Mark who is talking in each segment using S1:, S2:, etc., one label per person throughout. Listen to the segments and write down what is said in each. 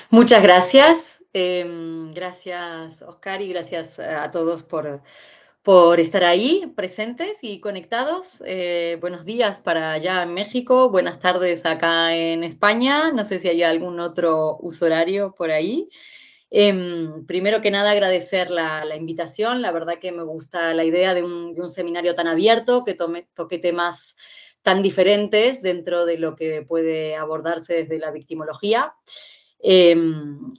S1: Muchas gracias. Gracias, Oscar, y gracias a todos por estar ahí, presentes y conectados. Buenos días para allá en México, buenas tardes acá en España. No sé si hay algún otro uso horario por ahí. Primero que nada, agradecer la invitación. La verdad que me gusta la idea de un seminario tan abierto, que toque temas tan diferentes dentro de lo que puede abordarse desde la victimología. Eh,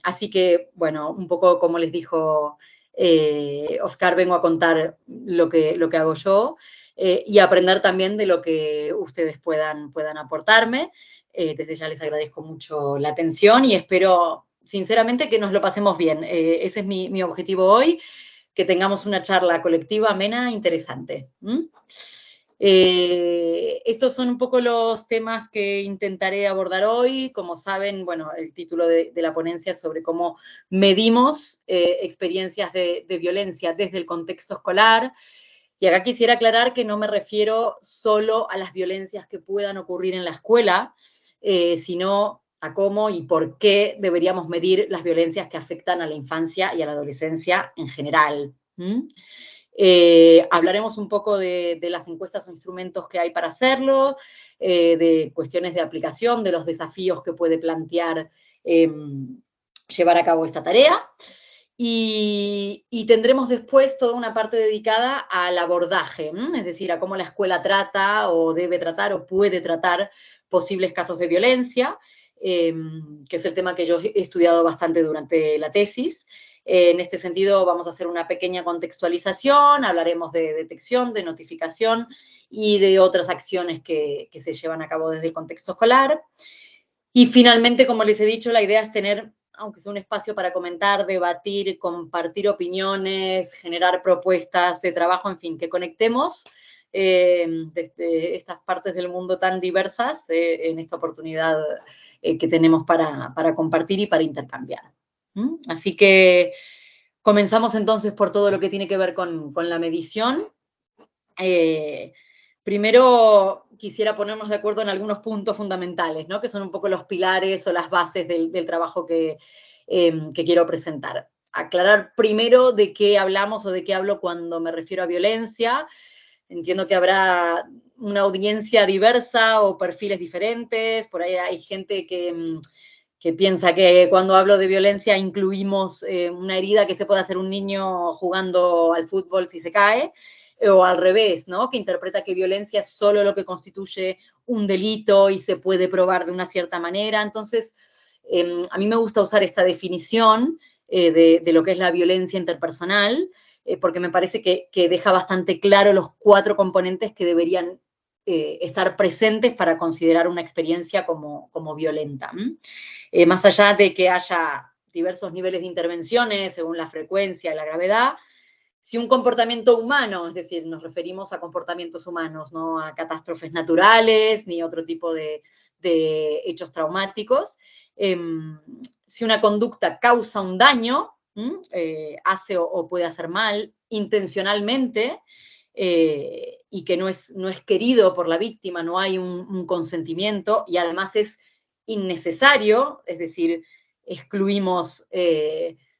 S1: Así que, bueno, un poco como les dijo Oscar, vengo a contar lo que hago yo y aprender también de lo que ustedes puedan aportarme. Desde ya les agradezco mucho la atención y espero sinceramente que nos lo pasemos bien. Ese es mi objetivo hoy, que tengamos una charla colectiva amena, interesante. Estos son un poco los temas que intentaré abordar hoy. Como saben, bueno, el título de la ponencia es sobre cómo medimos experiencias de violencia desde el contexto escolar. Y acá quisiera aclarar que no me refiero solo a las violencias que puedan ocurrir en la escuela, sino a cómo y por qué deberíamos medir las violencias que afectan a la infancia y a la adolescencia en general. Hablaremos un poco de las encuestas o instrumentos que hay para hacerlo, de cuestiones de aplicación, de los desafíos que puede plantear llevar a cabo esta tarea. Y tendremos después toda una parte dedicada al abordaje, es decir, a cómo la escuela trata o debe tratar o puede tratar posibles casos de violencia, que es el tema que yo he estudiado bastante durante la tesis. En este sentido, vamos a hacer una pequeña contextualización, hablaremos de detección, de notificación y de otras acciones que se llevan a cabo desde el contexto escolar. Y finalmente, como les he dicho, la idea es tener, aunque sea un espacio para comentar, debatir, compartir opiniones, generar propuestas de trabajo, en fin, que conectemos desde estas partes del mundo tan diversas en esta oportunidad que tenemos para compartir y para intercambiar. Así que comenzamos entonces por todo lo que tiene que ver con la medición. Eh, Primero quisiera ponernos de acuerdo en algunos puntos fundamentales, ¿no? Que son un poco los pilares o las bases del trabajo que quiero presentar. Aclarar primero de qué hablamos o de qué hablo cuando me refiero a violencia. Entiendo que habrá una audiencia diversa o perfiles diferentes. Por ahí hay gente que piensa que cuando hablo de violencia incluimos una herida que se puede hacer un niño jugando al fútbol si se cae, o al revés, ¿no? Que interpreta que violencia es solo lo que constituye un delito y se puede probar de una cierta manera. Entonces, a mí me gusta usar esta definición de lo que es la violencia interpersonal, porque me parece que deja bastante claro los 4 componentes que deberían estar presentes para considerar una experiencia como violenta. Más allá de que haya diversos niveles de intervenciones según la frecuencia y la gravedad, si un comportamiento humano, es decir, nos referimos a comportamientos humanos, no a catástrofes naturales ni otro tipo de hechos traumáticos, si una conducta causa un daño, hace o puede hacer mal intencionalmente, y que no es querido por la víctima, no hay un consentimiento y además es innecesario, es decir, excluimos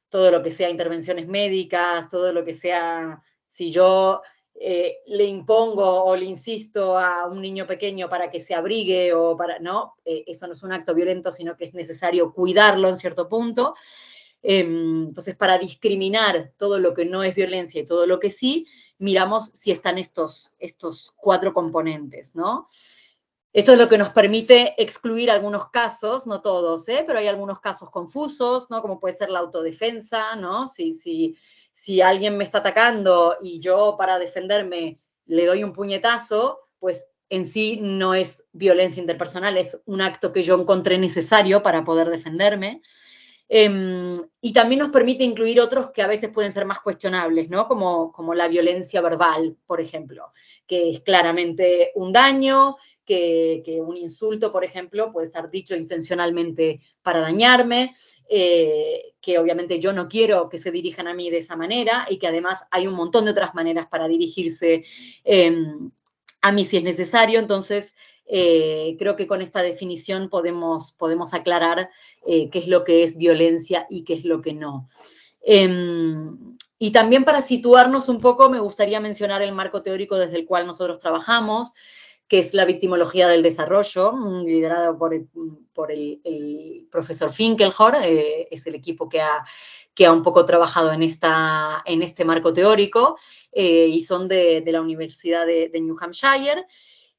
S1: todo lo que sea intervenciones médicas, todo lo que sea, si yo le impongo o le insisto a un niño pequeño para que se abrigue o para, no, eso no es un acto violento, sino que es necesario cuidarlo en cierto punto. Entonces, para discriminar todo lo que no es violencia y todo lo que sí, miramos si están estos 4 componentes, ¿no? Esto es lo que nos permite excluir algunos casos, no todos, pero hay algunos casos confusos, ¿no? Como puede ser la autodefensa, ¿no? Si alguien me está atacando y yo para defenderme le doy un puñetazo, pues en sí no es violencia interpersonal, es un acto que yo encontré necesario para poder defenderme. Y también nos permite incluir otros que a veces pueden ser más cuestionables, ¿no? Como la violencia verbal, por ejemplo, que es claramente un daño, que un insulto, por ejemplo, puede estar dicho intencionalmente para dañarme, que obviamente yo no quiero que se dirijan a mí de esa manera y que además hay un montón de otras maneras para dirigirse a mí si es necesario. Entonces, creo que con esta definición podemos aclarar qué es lo que es violencia y qué es lo que no. Y también para situarnos un poco, me gustaría mencionar el marco teórico desde el cual nosotros trabajamos, que es la victimología del desarrollo, liderada por el profesor Finkelhor, es el equipo que ha un poco trabajado en este marco teórico, y son de la Universidad de New Hampshire,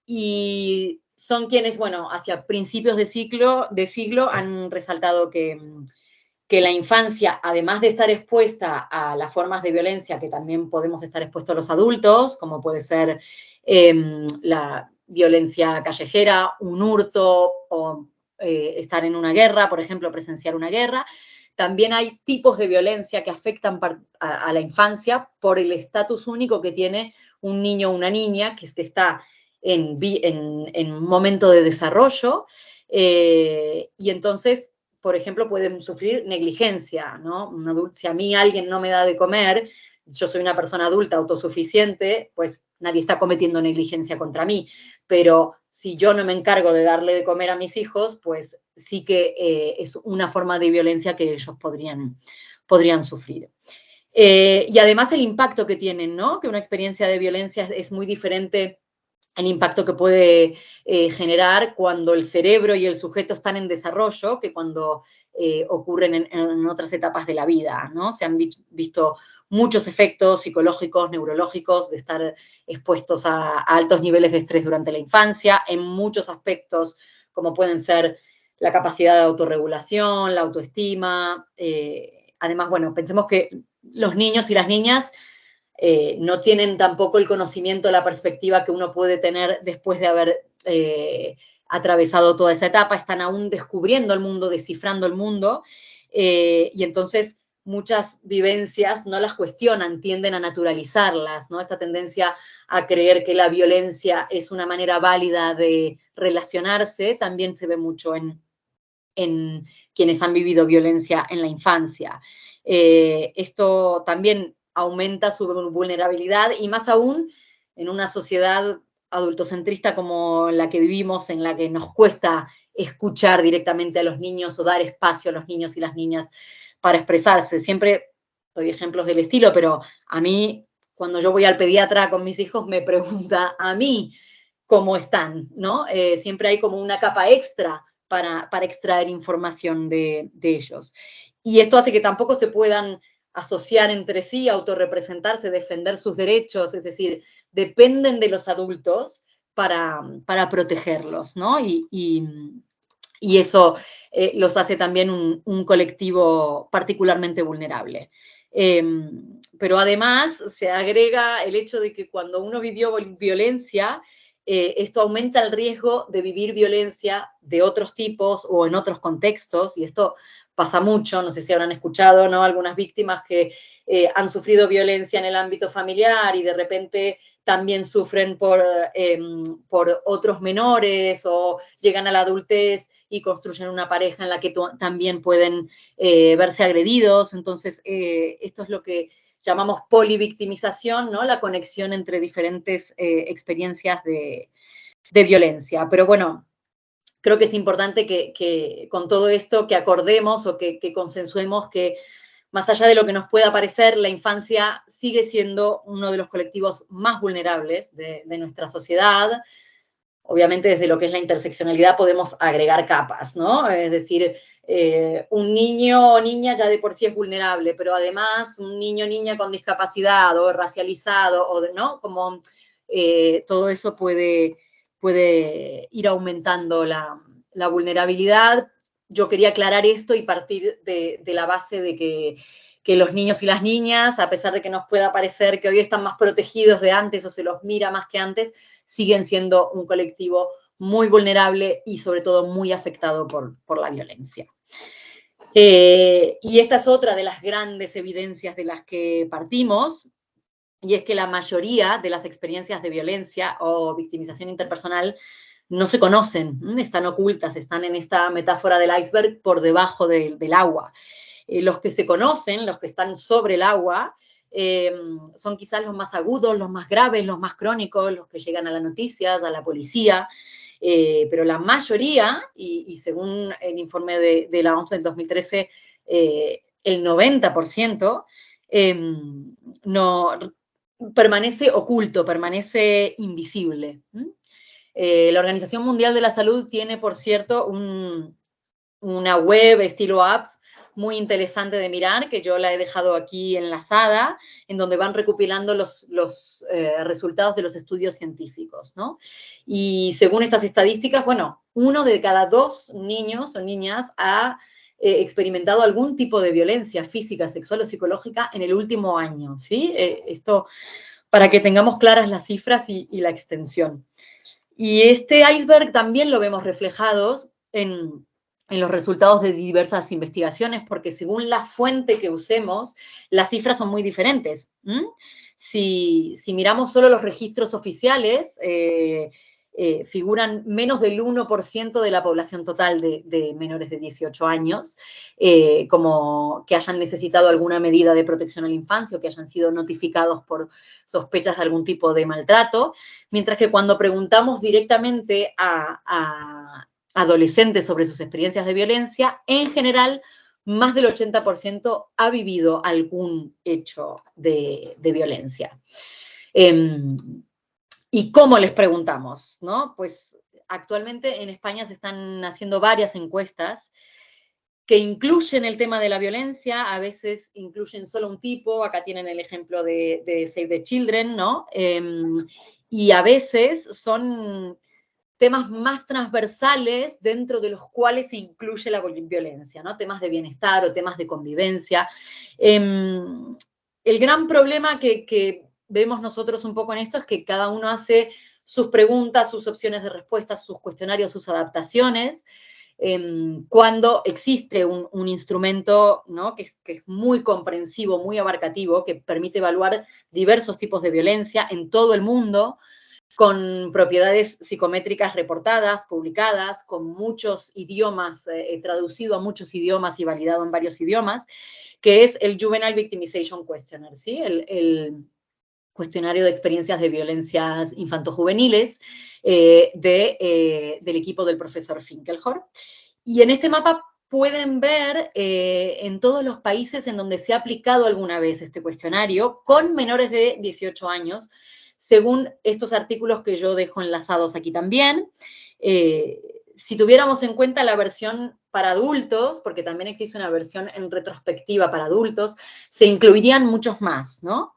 S1: y son quienes, bueno, hacia principios de siglo han resaltado que la infancia, además de estar expuesta a las formas de violencia que también podemos estar expuestos los adultos, como puede ser la violencia callejera, un hurto o estar en una guerra, por ejemplo, presenciar una guerra, también hay tipos de violencia que afectan a la infancia por el estatus único que tiene un niño o una niña que está en un momento de desarrollo, y entonces, por ejemplo, pueden sufrir negligencia, ¿no? Un adulto, si a mí alguien no me da de comer, yo soy una persona adulta autosuficiente, pues nadie está cometiendo negligencia contra mí, pero si yo no me encargo de darle de comer a mis hijos, pues sí que es una forma de violencia que ellos podrían sufrir. Y además el impacto que tienen, ¿no? Que una experiencia de violencia es muy diferente el impacto que puede generar cuando el cerebro y el sujeto están en desarrollo que cuando ocurren en otras etapas de la vida, ¿no? Se han visto muchos efectos psicológicos, neurológicos, de estar expuestos a altos niveles de estrés durante la infancia, en muchos aspectos, como pueden ser la capacidad de autorregulación, la autoestima. Además, bueno, pensemos que los niños y las niñas no tienen tampoco el conocimiento, la perspectiva que uno puede tener después de haber atravesado toda esa etapa, están aún descubriendo el mundo, descifrando el mundo, y entonces muchas vivencias no las cuestionan, tienden a naturalizarlas, ¿no? Esta tendencia a creer que la violencia es una manera válida de relacionarse también se ve mucho en quienes han vivido violencia en la infancia. Esto también aumenta su vulnerabilidad y más aún en una sociedad adultocentrista como la que vivimos, en la que nos cuesta escuchar directamente a los niños o dar espacio a los niños y las niñas para expresarse. Siempre doy ejemplos del estilo, pero a mí, cuando yo voy al pediatra con mis hijos, me pregunta a mí cómo están, ¿no? Siempre hay como una capa extra para extraer información de ellos. Y esto hace que tampoco se puedan asociar entre sí, autorrepresentarse, defender sus derechos, es decir, dependen de los adultos para protegerlos, ¿no? Y eso los hace también un colectivo particularmente vulnerable. Pero además se agrega el hecho de que cuando uno vivió violencia, esto aumenta el riesgo de vivir violencia de otros tipos o en otros contextos, y esto pasa mucho, no sé si habrán escuchado, ¿no? Algunas víctimas que han sufrido violencia en el ámbito familiar y de repente también sufren por otros menores o llegan a la adultez y construyen una pareja en la que también pueden verse agredidos. Entonces, esto es lo que llamamos polivictimización, ¿no? La conexión entre diferentes experiencias de violencia. Pero bueno, creo que es importante que con todo esto que acordemos o que consensuemos que más allá de lo que nos pueda parecer, la infancia sigue siendo uno de los colectivos más vulnerables de nuestra sociedad. Obviamente desde lo que es la interseccionalidad podemos agregar capas, ¿no? Es decir, un niño o niña ya de por sí es vulnerable, pero además un niño o niña con discapacidad o racializado, o ¿no? Como todo eso puede ir aumentando la vulnerabilidad. Yo quería aclarar esto y partir de la base de que los niños y las niñas, a pesar de que nos pueda parecer que hoy están más protegidos de antes o se los mira más que antes, siguen siendo un colectivo muy vulnerable y sobre todo muy afectado por la violencia. Y esta es otra de las grandes evidencias de las que partimos, y es que la mayoría de las experiencias de violencia o victimización interpersonal no se conocen, están ocultas, están en esta metáfora del iceberg por debajo del agua. Los que se conocen, los que están sobre el agua, son quizás los más agudos, los más graves, los más crónicos, los que llegan a las noticias, a la policía, pero la mayoría, y según el informe de la OMS del 2013, el 90% no, permanece oculto, permanece invisible. La Organización Mundial de la Salud tiene, por cierto, una web estilo app muy interesante de mirar, que yo la he dejado aquí enlazada, en donde van recopilando los resultados de los estudios científicos, ¿no? Y según estas estadísticas, bueno, 1 de cada 2 niños o niñas ha experimentado algún tipo de violencia física, sexual o psicológica en el último año, ¿sí? Esto para que tengamos claras las cifras y la extensión. Y este iceberg también lo vemos reflejados en los resultados de diversas investigaciones, porque según la fuente que usemos, las cifras son muy diferentes. Si miramos solo los registros oficiales, figuran menos del 1% de la población total de menores de 18 años, como que hayan necesitado alguna medida de protección a la infancia o que hayan sido notificados por sospechas de algún tipo de maltrato, mientras que cuando preguntamos directamente a adolescentes sobre sus experiencias de violencia, en general, más del 80% ha vivido algún hecho de violencia. ¿Y cómo les preguntamos? ¿No? Pues actualmente en España se están haciendo varias encuestas que incluyen el tema de la violencia, a veces incluyen solo un tipo, acá tienen el ejemplo de Save the Children, ¿no? Y a veces son temas más transversales dentro de los cuales se incluye la violencia, ¿no? Temas de bienestar o temas de convivencia. El gran problema que vemos nosotros un poco en esto es que cada uno hace sus preguntas, sus opciones de respuesta, sus cuestionarios, sus adaptaciones, cuando existe un instrumento, ¿no? que es muy comprensivo, muy abarcativo, que permite evaluar diversos tipos de violencia en todo el mundo, con propiedades psicométricas reportadas, publicadas, con muchos idiomas, traducido a muchos idiomas y validado en varios idiomas, que es el Juvenile Victimization Questionnaire, ¿sí? El cuestionario de experiencias de violencias infantojuveniles del equipo del profesor Finkelhor. Y en este mapa pueden ver en todos los países en donde se ha aplicado alguna vez este cuestionario con menores de 18 años, según estos artículos que yo dejo enlazados aquí también. Si tuviéramos en cuenta la versión para adultos, porque también existe una versión en retrospectiva para adultos, se incluirían muchos más, ¿no?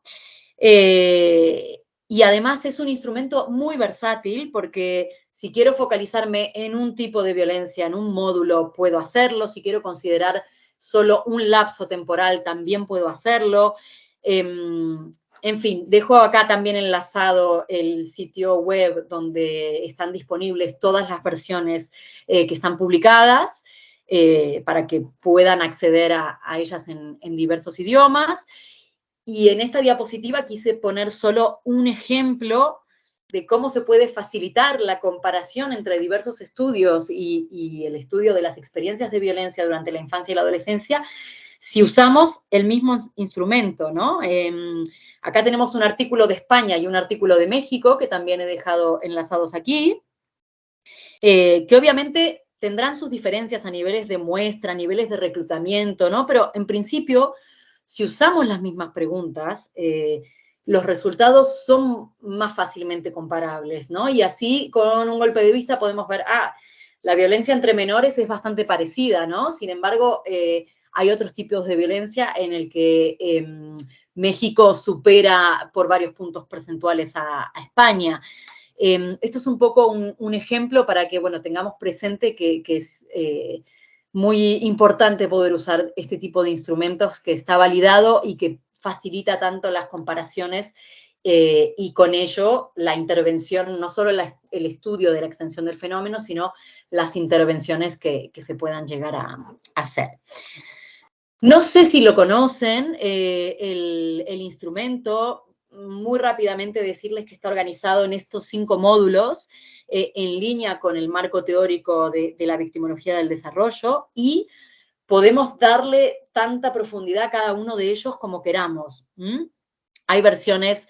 S1: Y además es un instrumento muy versátil porque si quiero focalizarme en un tipo de violencia, en un módulo, puedo hacerlo. Si quiero considerar solo un lapso temporal, también puedo hacerlo. En fin, dejo acá también enlazado el sitio web donde están disponibles todas las versiones que están publicadas para que puedan acceder a ellas en diversos idiomas. Y en esta diapositiva quise poner solo un ejemplo de cómo se puede facilitar la comparación entre diversos estudios y el estudio de las experiencias de violencia durante la infancia y la adolescencia si usamos el mismo instrumento, ¿no? Acá tenemos un artículo de España y un artículo de México, que también he dejado enlazados aquí, que obviamente tendrán sus diferencias a niveles de muestra, a niveles de reclutamiento, ¿no? Pero en principio, si usamos las mismas preguntas, los resultados son más fácilmente comparables, ¿no? Y así, con un golpe de vista, podemos ver, la violencia entre menores es bastante parecida, ¿no? Sin embargo, hay otros tipos de violencia en el que México supera por varios puntos porcentuales a España. Esto es un poco un ejemplo para que, bueno, tengamos presente que es muy importante poder usar este tipo de instrumentos que está validado y que facilita tanto las comparaciones y con ello la intervención, no solo el estudio de la extensión del fenómeno, sino las intervenciones que se puedan llegar a hacer. No sé si lo conocen, el instrumento. Muy rápidamente decirles que está organizado en estos 5 módulos, en línea con el marco teórico de la victimología del desarrollo, y podemos darle tanta profundidad a cada uno de ellos como queramos. Hay versiones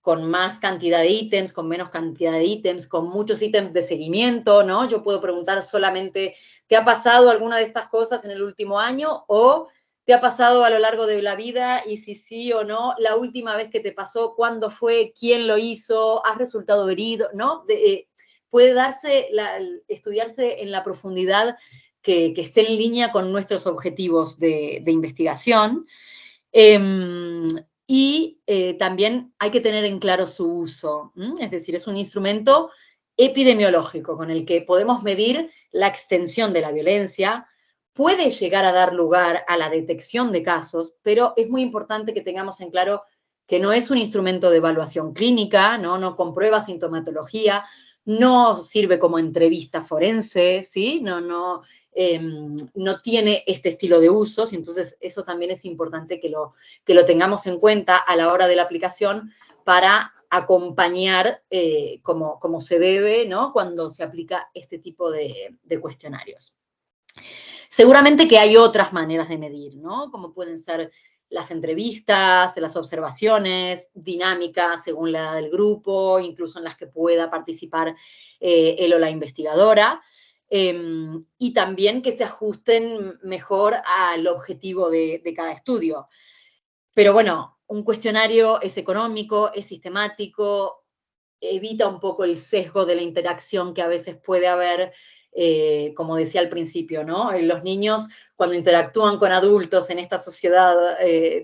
S1: con más cantidad de ítems, con menos cantidad de ítems, con muchos ítems de seguimiento, ¿no? Yo puedo preguntar solamente, ¿te ha pasado alguna de estas cosas en el último año? O ¿te ha pasado a lo largo de la vida? Y si sí o no, la última vez que te pasó, ¿cuándo fue? ¿Quién lo hizo? ¿Has resultado herido? ¿No? Puede estudiarse en la profundidad que esté en línea con nuestros objetivos de investigación. Y también hay que tener en claro su uso, es decir, es un instrumento epidemiológico con el que podemos medir la extensión de la violencia, puede llegar a dar lugar a la detección de casos, pero es muy importante que tengamos en claro que no es un instrumento de evaluación clínica, no comprueba sintomatología, no sirve como entrevista forense, ¿sí? No tiene este estilo de usos, y entonces eso también es importante que lo tengamos en cuenta a la hora de la aplicación para acompañar como se debe, ¿no? Cuando se aplica este tipo de cuestionarios. Seguramente que hay otras maneras de medir, ¿no? Como pueden ser las entrevistas, las observaciones, dinámicas según la edad del grupo, incluso en las que pueda participar él o la investigadora, y también que se ajusten mejor al objetivo de cada estudio. Pero bueno, un cuestionario es económico, es sistemático, evita un poco el sesgo de la interacción que a veces puede haber, como decía al principio, ¿no? Los niños, cuando interactúan con adultos en esta sociedad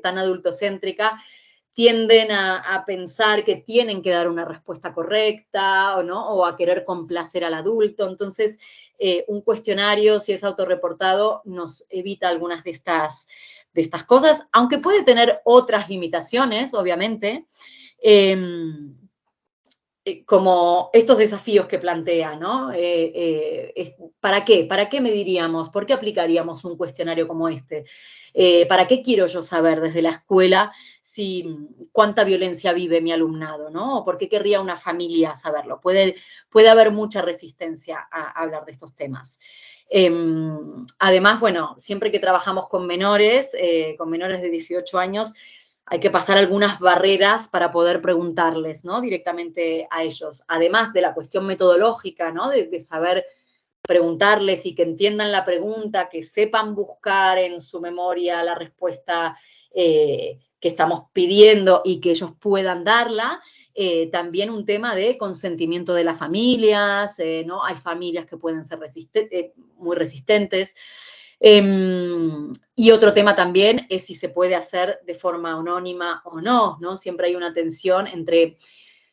S1: tan adultocéntrica, tienden a pensar que tienen que dar una respuesta correcta, ¿o no? O a querer complacer al adulto. Entonces, un cuestionario, si es autorreportado, nos evita algunas de estas cosas, aunque puede tener otras limitaciones, obviamente, como estos desafíos que plantea, ¿no? ¿Para qué? ¿Para qué mediríamos? ¿Por qué aplicaríamos un cuestionario como este? ¿Para qué quiero yo saber desde la escuela cuánta violencia vive mi alumnado, ¿no? ¿O por qué querría una familia saberlo? Puede haber mucha resistencia a hablar de estos temas. Además, bueno, siempre que trabajamos con menores de 18 años, hay que pasar algunas barreras para poder preguntarles, ¿no? Directamente a ellos. Además de la cuestión metodológica, ¿no? De saber preguntarles y que entiendan la pregunta, que sepan buscar en su memoria la respuesta que estamos pidiendo y que ellos puedan darla. También un tema de consentimiento de las familias, ¿no? Hay familias que pueden ser muy resistentes. Y otro tema también es si se puede hacer de forma anónima o no, ¿no? Siempre hay una tensión entre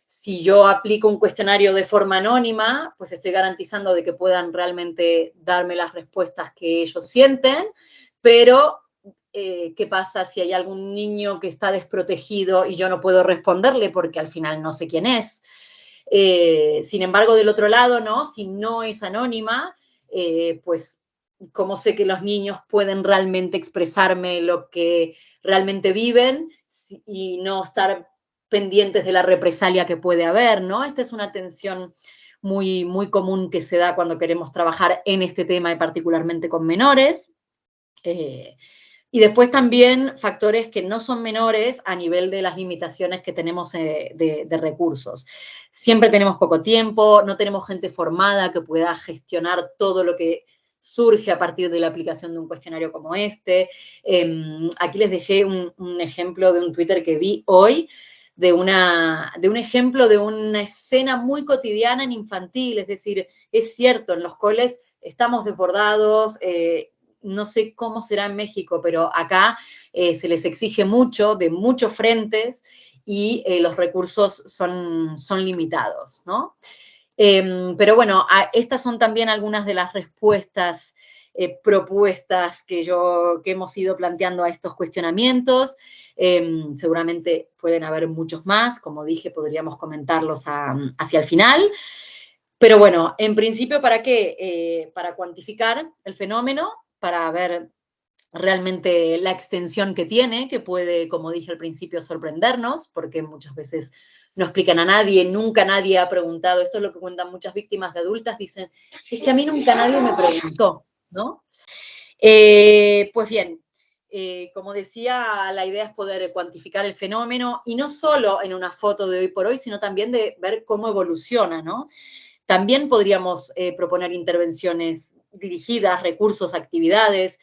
S1: si yo aplico un cuestionario de forma anónima, pues estoy garantizando de que puedan realmente darme las respuestas que ellos sienten, pero ¿qué pasa si hay algún niño que está desprotegido y yo no puedo responderle porque al final no sé quién es? Sin embargo, del otro lado, ¿no? Si no es anónima, pues cómo sé que los niños pueden realmente expresarme lo que realmente viven y no estar pendientes de la represalia que puede haber, ¿no? Esta es una tensión muy, muy común que se da cuando queremos trabajar en este tema y particularmente con menores. Y después también factores que no son menores a nivel de las limitaciones que tenemos de recursos. Siempre tenemos poco tiempo, no tenemos gente formada que pueda gestionar todo lo que surge a partir de la aplicación de un cuestionario como este. Aquí les dejé un ejemplo de un Twitter que vi hoy, de un ejemplo de una escena muy cotidiana en infantil, es decir, es cierto, en los coles estamos desbordados, no sé cómo será en México, pero acá se les exige mucho, de muchos frentes, y los recursos son limitados, ¿no? Pero bueno, estas son también algunas de las respuestas propuestas que hemos ido planteando a estos cuestionamientos. Seguramente pueden haber muchos más, como dije, podríamos comentarlos hacia el final. Pero bueno, en principio, ¿para qué? Para cuantificar el fenómeno, para ver realmente la extensión que tiene, que puede, como dije al principio, sorprendernos, porque muchas veces no explican a nadie, nunca nadie ha preguntado. Esto es lo que cuentan muchas víctimas de adultas, dicen, es que a mí nunca nadie me preguntó, ¿no? Pues bien, como decía, la idea es poder cuantificar el fenómeno, y no solo en una foto de hoy por hoy, sino también de ver cómo evoluciona, ¿no? También podríamos proponer intervenciones dirigidas, recursos, actividades,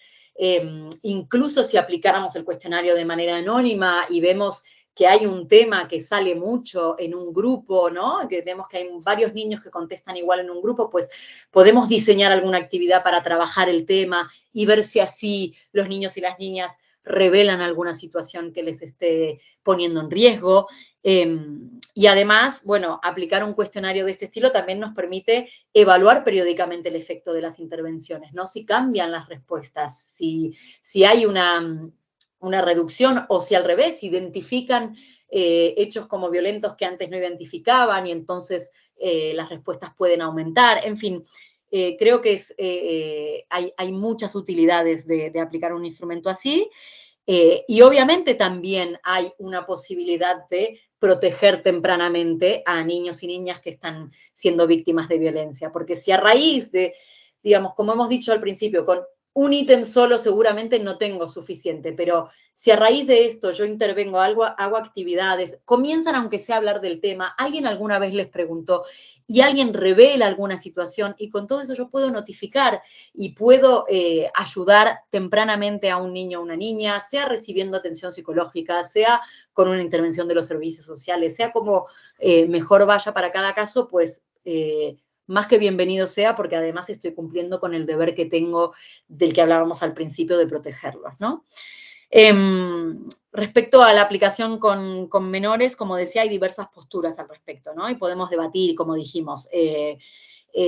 S1: incluso si aplicáramos el cuestionario de manera anónima y vemos que hay un tema que sale mucho en un grupo, ¿no? Que vemos que hay varios niños que contestan igual en un grupo, pues podemos diseñar alguna actividad para trabajar el tema y ver si así los niños y las niñas revelan alguna situación que les esté poniendo en riesgo. Y además, bueno, aplicar un cuestionario de este estilo también nos permite evaluar periódicamente el efecto de las intervenciones, ¿no? Si cambian las respuestas, si hay una reducción, o si al revés, identifican hechos como violentos que antes no identificaban, y entonces las respuestas pueden aumentar. En fin, creo que hay muchas utilidades de aplicar un instrumento así. Y obviamente también hay una posibilidad de proteger tempranamente a niños y niñas que están siendo víctimas de violencia, porque si a raíz de, digamos, como hemos dicho al principio, con un ítem solo seguramente no tengo suficiente, pero si a raíz de esto yo intervengo, hago actividades, comienzan aunque sea a hablar del tema, alguien alguna vez les preguntó y alguien revela alguna situación, y con todo eso yo puedo notificar y puedo ayudar tempranamente a un niño o una niña, sea recibiendo atención psicológica, sea con una intervención de los servicios sociales, sea como mejor vaya para cada caso, pues más que bienvenido sea, porque además estoy cumpliendo con el deber que tengo del que hablábamos al principio de protegerlos, ¿no? Respecto a la aplicación con menores, como decía, hay diversas posturas al respecto, ¿no? Y podemos debatir, como dijimos.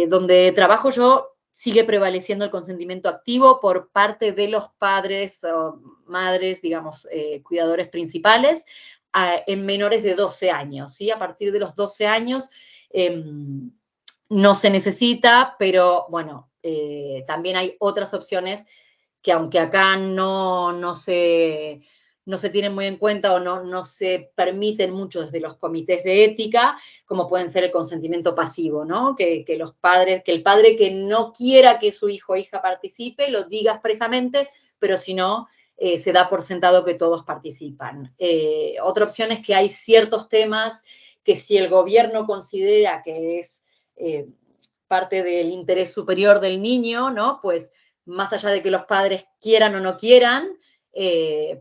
S1: Donde trabajo yo, sigue prevaleciendo el consentimiento activo por parte de los padres o madres, digamos, cuidadores principales, en menores de 12 años, ¿sí? A partir de los 12 años no se necesita, pero bueno, también hay otras opciones que, aunque acá no se tienen muy en cuenta o no se permiten mucho desde los comités de ética, como pueden ser el consentimiento pasivo, ¿no? Que el padre que no quiera que su hijo o hija participe, lo diga expresamente, pero si no, se da por sentado que todos participan. Otra opción es que hay ciertos temas que, si el gobierno considera que es parte del interés superior del niño, ¿no? Pues más allá de que los padres quieran o no quieran,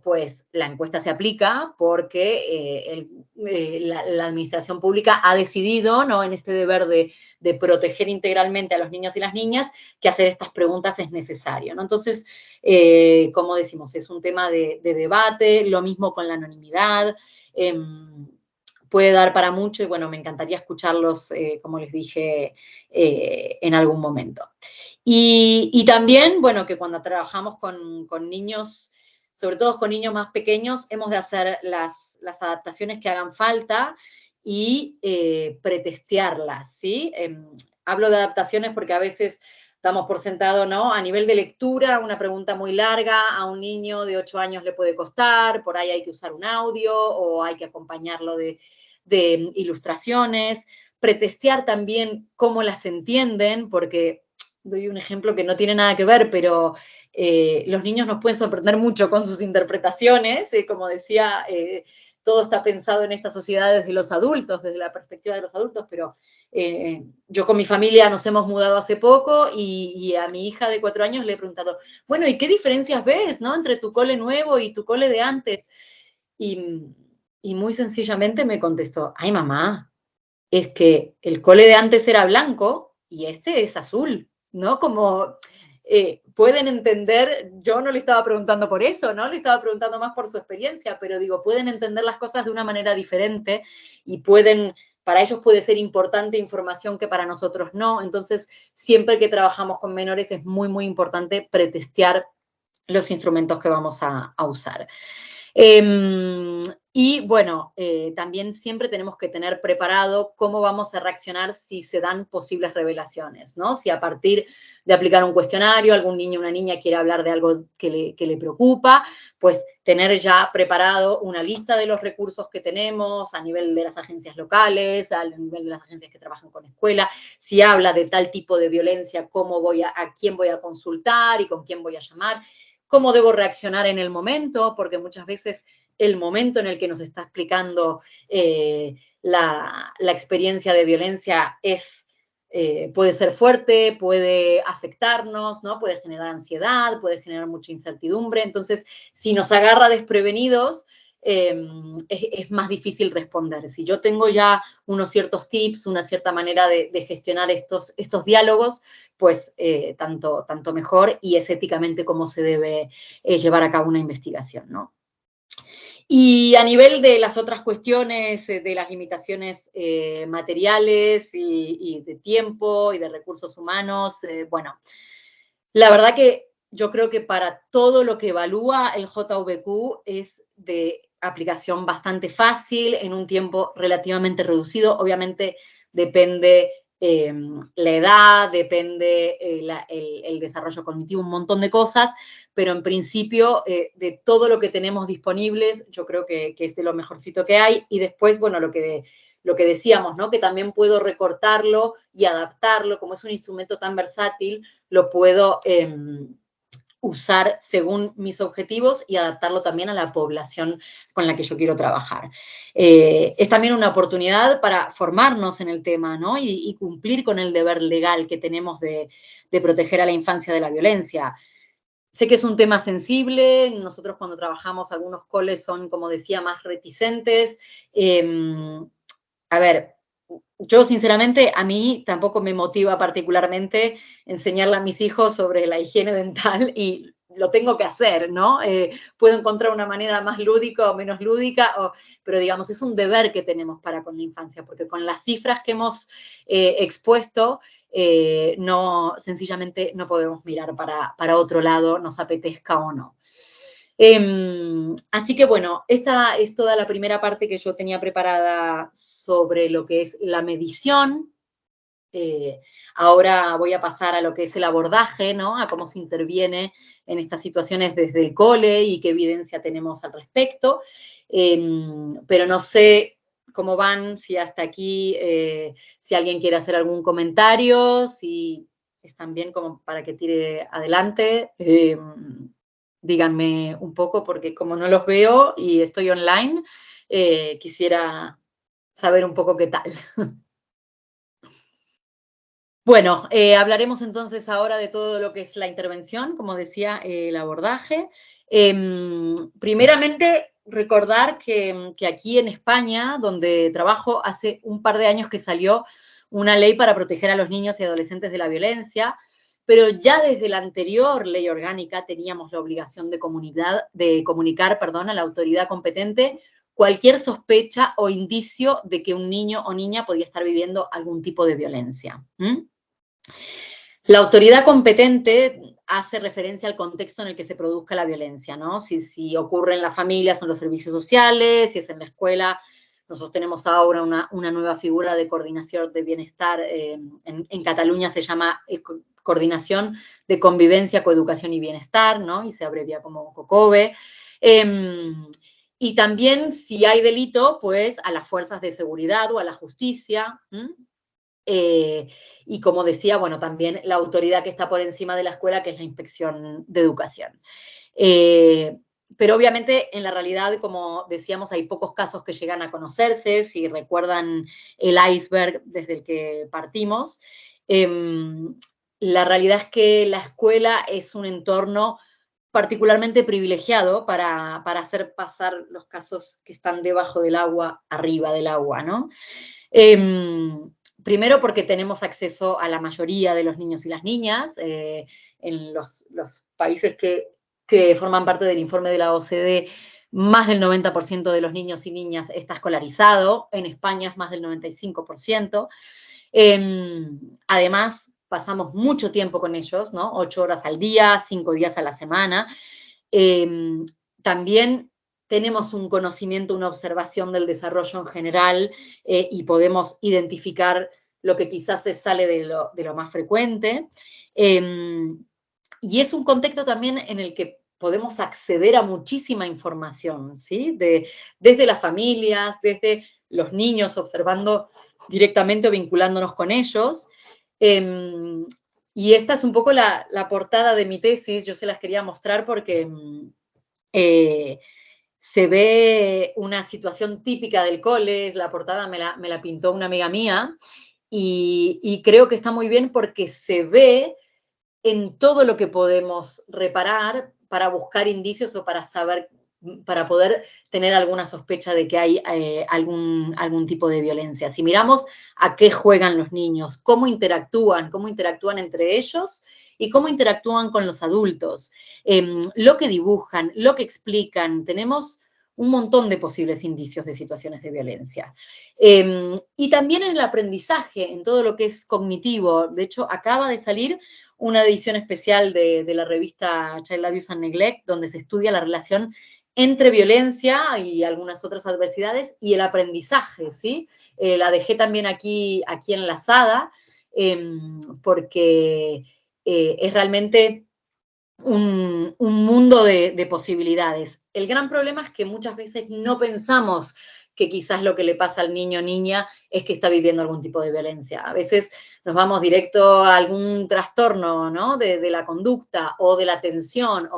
S1: pues la encuesta se aplica porque la administración pública ha decidido, ¿no? En este deber de proteger integralmente a los niños y las niñas, que hacer estas preguntas es necesario, ¿no? Entonces, como decimos, es un tema de debate, lo mismo con la anonimidad. Puede dar para mucho, y bueno, me encantaría escucharlos, como les dije, en algún momento. Y también, bueno, que cuando trabajamos con niños, sobre todo con niños más pequeños, hemos de hacer las adaptaciones que hagan falta y pretestearlas, ¿sí? Hablo de adaptaciones porque a veces damos por sentado, ¿no? A nivel de lectura, una pregunta muy larga a un niño de 8 años le puede costar, por ahí hay que usar un audio o hay que acompañarlo de ilustraciones, pretestear también cómo las entienden, porque doy un ejemplo que no tiene nada que ver, pero los niños nos pueden sorprender mucho con sus interpretaciones, como decía, todo está pensado en esta sociedad desde los adultos, desde la perspectiva de los adultos, pero yo con mi familia nos hemos mudado hace poco, y a mi hija de 4 años le he preguntado, bueno, ¿y qué diferencias ves, no? Entre tu cole nuevo y tu cole de antes. Y muy sencillamente me contestó, ay mamá, es que el cole de antes era blanco y este es azul, ¿no? Como pueden entender, yo no le estaba preguntando por eso, ¿no? Le estaba preguntando más por su experiencia, pero digo, pueden entender las cosas de una manera diferente, y para ellos puede ser importante información que para nosotros no. Entonces, siempre que trabajamos con menores es muy, muy importante pretestear los instrumentos que vamos a usar. Y bueno, también siempre tenemos que tener preparado cómo vamos a reaccionar si se dan posibles revelaciones, ¿no? Si a partir de aplicar un cuestionario algún niño o una niña quiere hablar de algo que le preocupa, pues tener ya preparado una lista de los recursos que tenemos a nivel de las agencias locales, a nivel de las agencias que trabajan con escuela. Si habla de tal tipo de violencia, a quién voy a consultar y con quién voy a llamar. cómo debo reaccionar en el momento, porque muchas veces el momento en el que nos está explicando la experiencia de violencia puede ser fuerte, puede afectarnos, ¿no? Puede generar ansiedad, puede generar mucha incertidumbre. Entonces, si nos agarra desprevenidos, es más difícil responder. Si yo tengo ya unos ciertos tips, una cierta manera de gestionar estos diálogos, pues tanto mejor, y es éticamente como se debe llevar a cabo una investigación, ¿no? Y a nivel de las otras cuestiones, de las limitaciones materiales y de tiempo y de recursos humanos, bueno, la verdad que yo creo que para todo lo que evalúa el JVQ es de aplicación bastante fácil, en un tiempo relativamente reducido. Obviamente depende la edad, depende el desarrollo cognitivo, un montón de cosas, pero en principio de todo lo que tenemos disponibles, yo creo que es de lo mejorcito que hay. Y después, bueno, lo que decíamos, ¿no? Que también puedo recortarlo y adaptarlo, como es un instrumento tan versátil, lo puedo usar según mis objetivos y adaptarlo también a la población con la que yo quiero trabajar. Es también una oportunidad para formarnos en el tema, ¿no? Y cumplir con el deber legal que tenemos de proteger a la infancia de la violencia. Sé que es un tema sensible, nosotros cuando trabajamos algunos coles son, como decía, más reticentes. A ver, yo sinceramente a mí tampoco me motiva particularmente enseñarle a mis hijos sobre la higiene dental y lo tengo que hacer, ¿no? Puedo encontrar una manera más lúdica o menos lúdica, pero digamos, es un deber que tenemos para con la infancia, porque con las cifras que hemos expuesto, sencillamente no podemos mirar para otro lado, nos apetezca o no. Así que bueno, esta es toda la primera parte que yo tenía preparada sobre lo que es la medición. Ahora voy a pasar a lo que es el abordaje, ¿no? A cómo se interviene en estas situaciones desde el cole y qué evidencia tenemos al respecto. Pero no sé cómo van, si hasta aquí, si alguien quiere hacer algún comentario, si están bien como para que tire adelante. Díganme un poco, porque como no los veo y estoy online, quisiera saber un poco qué tal. Bueno, hablaremos entonces ahora de todo lo que es la intervención, como decía, el abordaje. Primeramente, recordar que aquí en España, donde trabajo, hace un par de años que salió una ley para proteger a los niños y adolescentes de la violencia, pero ya desde la anterior ley orgánica teníamos la obligación de comunicar a la autoridad competente cualquier sospecha o indicio de que un niño o niña podía estar viviendo algún tipo de violencia. La autoridad competente hace referencia al contexto en el que se produzca la violencia, ¿no? Si ocurre en la familia, son los servicios sociales; si es en la escuela, nosotros tenemos ahora una nueva figura de coordinación de bienestar, en Cataluña se llama Coordinación de Convivencia, Coeducación y Bienestar, ¿no? Y se abrevia como COCOBE. Y también, si hay delito, pues a las fuerzas de seguridad o a la justicia. Y como decía, bueno, también la autoridad que está por encima de la escuela, que es la Inspección de Educación. Pero obviamente en la realidad, como decíamos, hay pocos casos que llegan a conocerse. Si recuerdan el iceberg desde el que partimos, la realidad es que la escuela es un entorno particularmente privilegiado para hacer pasar los casos que están debajo del agua, arriba del agua, ¿no? Primero porque tenemos acceso a la mayoría de los niños y las niñas. En los países que forman parte del informe de la OCDE, más del 90% de los niños y niñas está escolarizado. En España es más del 95%. Además, pasamos mucho tiempo con ellos, ¿no? 8 horas al día, 5 días a la semana. También tenemos un conocimiento, una observación del desarrollo en general, y podemos identificar lo que quizás se sale de lo más frecuente. Y es un contexto también en el que podemos acceder a muchísima información, ¿sí? Desde las familias, desde los niños, observando directamente o vinculándonos con ellos. Y esta es un poco la portada de mi tesis, yo se las quería mostrar porque se ve una situación típica del cole, la portada me la pintó una amiga mía, y creo que está muy bien porque se ve en todo lo que podemos reparar para buscar indicios o para saber, para poder tener alguna sospecha de que hay algún tipo de violencia. Si miramos a qué juegan los niños, cómo interactúan entre ellos y cómo interactúan con los adultos, lo que dibujan, lo que explican, tenemos un montón de posibles indicios de situaciones de violencia. Y también en el aprendizaje, en todo lo que es cognitivo. De hecho, acaba de salir una edición especial de la revista Child Abuse and Neglect, donde se estudia la relación entre violencia y algunas otras adversidades y el aprendizaje, ¿sí? La dejé también aquí enlazada, porque es realmente un mundo de posibilidades. El gran problema es que muchas veces no pensamos que quizás lo que le pasa al niño o niña es que está viviendo algún tipo de violencia. A veces nos vamos directo a algún trastorno, ¿no? de la conducta o de la atención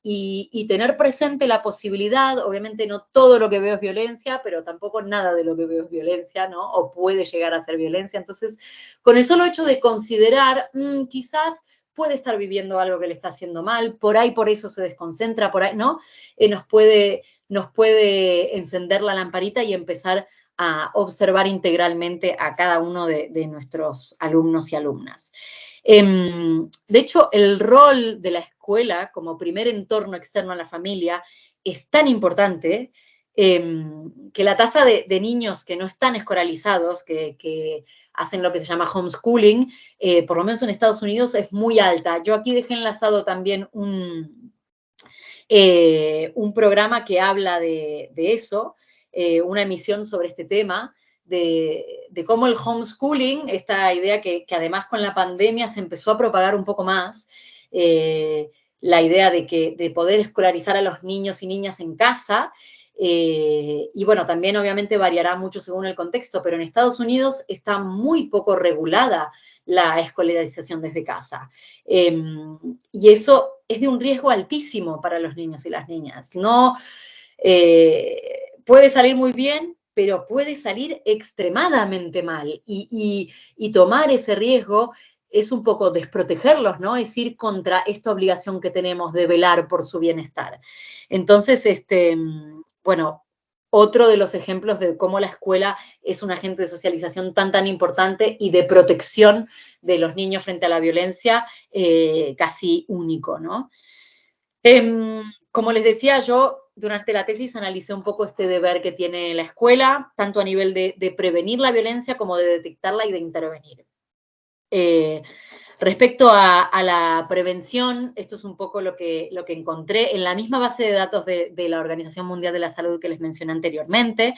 S1: y tener presente la posibilidad, obviamente no todo lo que veo es violencia, pero tampoco nada de lo que veo es violencia, ¿no? O puede llegar a ser violencia. Entonces, con el solo hecho de considerar, quizás puede estar viviendo algo que le está haciendo mal, por eso se desconcentra, por ahí, ¿no? Nos puede encender la lamparita y empezar a observar integralmente a cada uno de nuestros alumnos y alumnas. De hecho, el rol de la escuela como primer entorno externo a la familia es tan importante que la tasa de niños que no están escolarizados, que hacen lo que se llama homeschooling, por lo menos en Estados Unidos, es muy alta. Yo aquí dejé enlazado también un programa que habla de eso, una emisión sobre este tema, de cómo el homeschooling, esta idea que además con la pandemia se empezó a propagar un poco más, la idea de poder escolarizar a los niños y niñas en casa, y bueno, también obviamente variará mucho según el contexto, pero en Estados Unidos está muy poco regulada la escolarización desde casa. Y eso es de un riesgo altísimo para los niños y las niñas. No puede salir muy bien, pero puede salir extremadamente mal. Y tomar ese riesgo es un poco desprotegerlos, ¿no? Es ir contra esta obligación que tenemos de velar por su bienestar. Entonces, bueno, otro de los ejemplos de cómo la escuela es un agente de socialización tan importante y de protección de los niños frente a la violencia, casi único, ¿no? Como les decía, yo durante la tesis analicé un poco este deber que tiene la escuela, tanto a nivel de prevenir la violencia como de detectarla y de intervenir. Respecto a la prevención, esto es un poco lo que encontré en la misma base de datos de la Organización Mundial de la Salud que les mencioné anteriormente.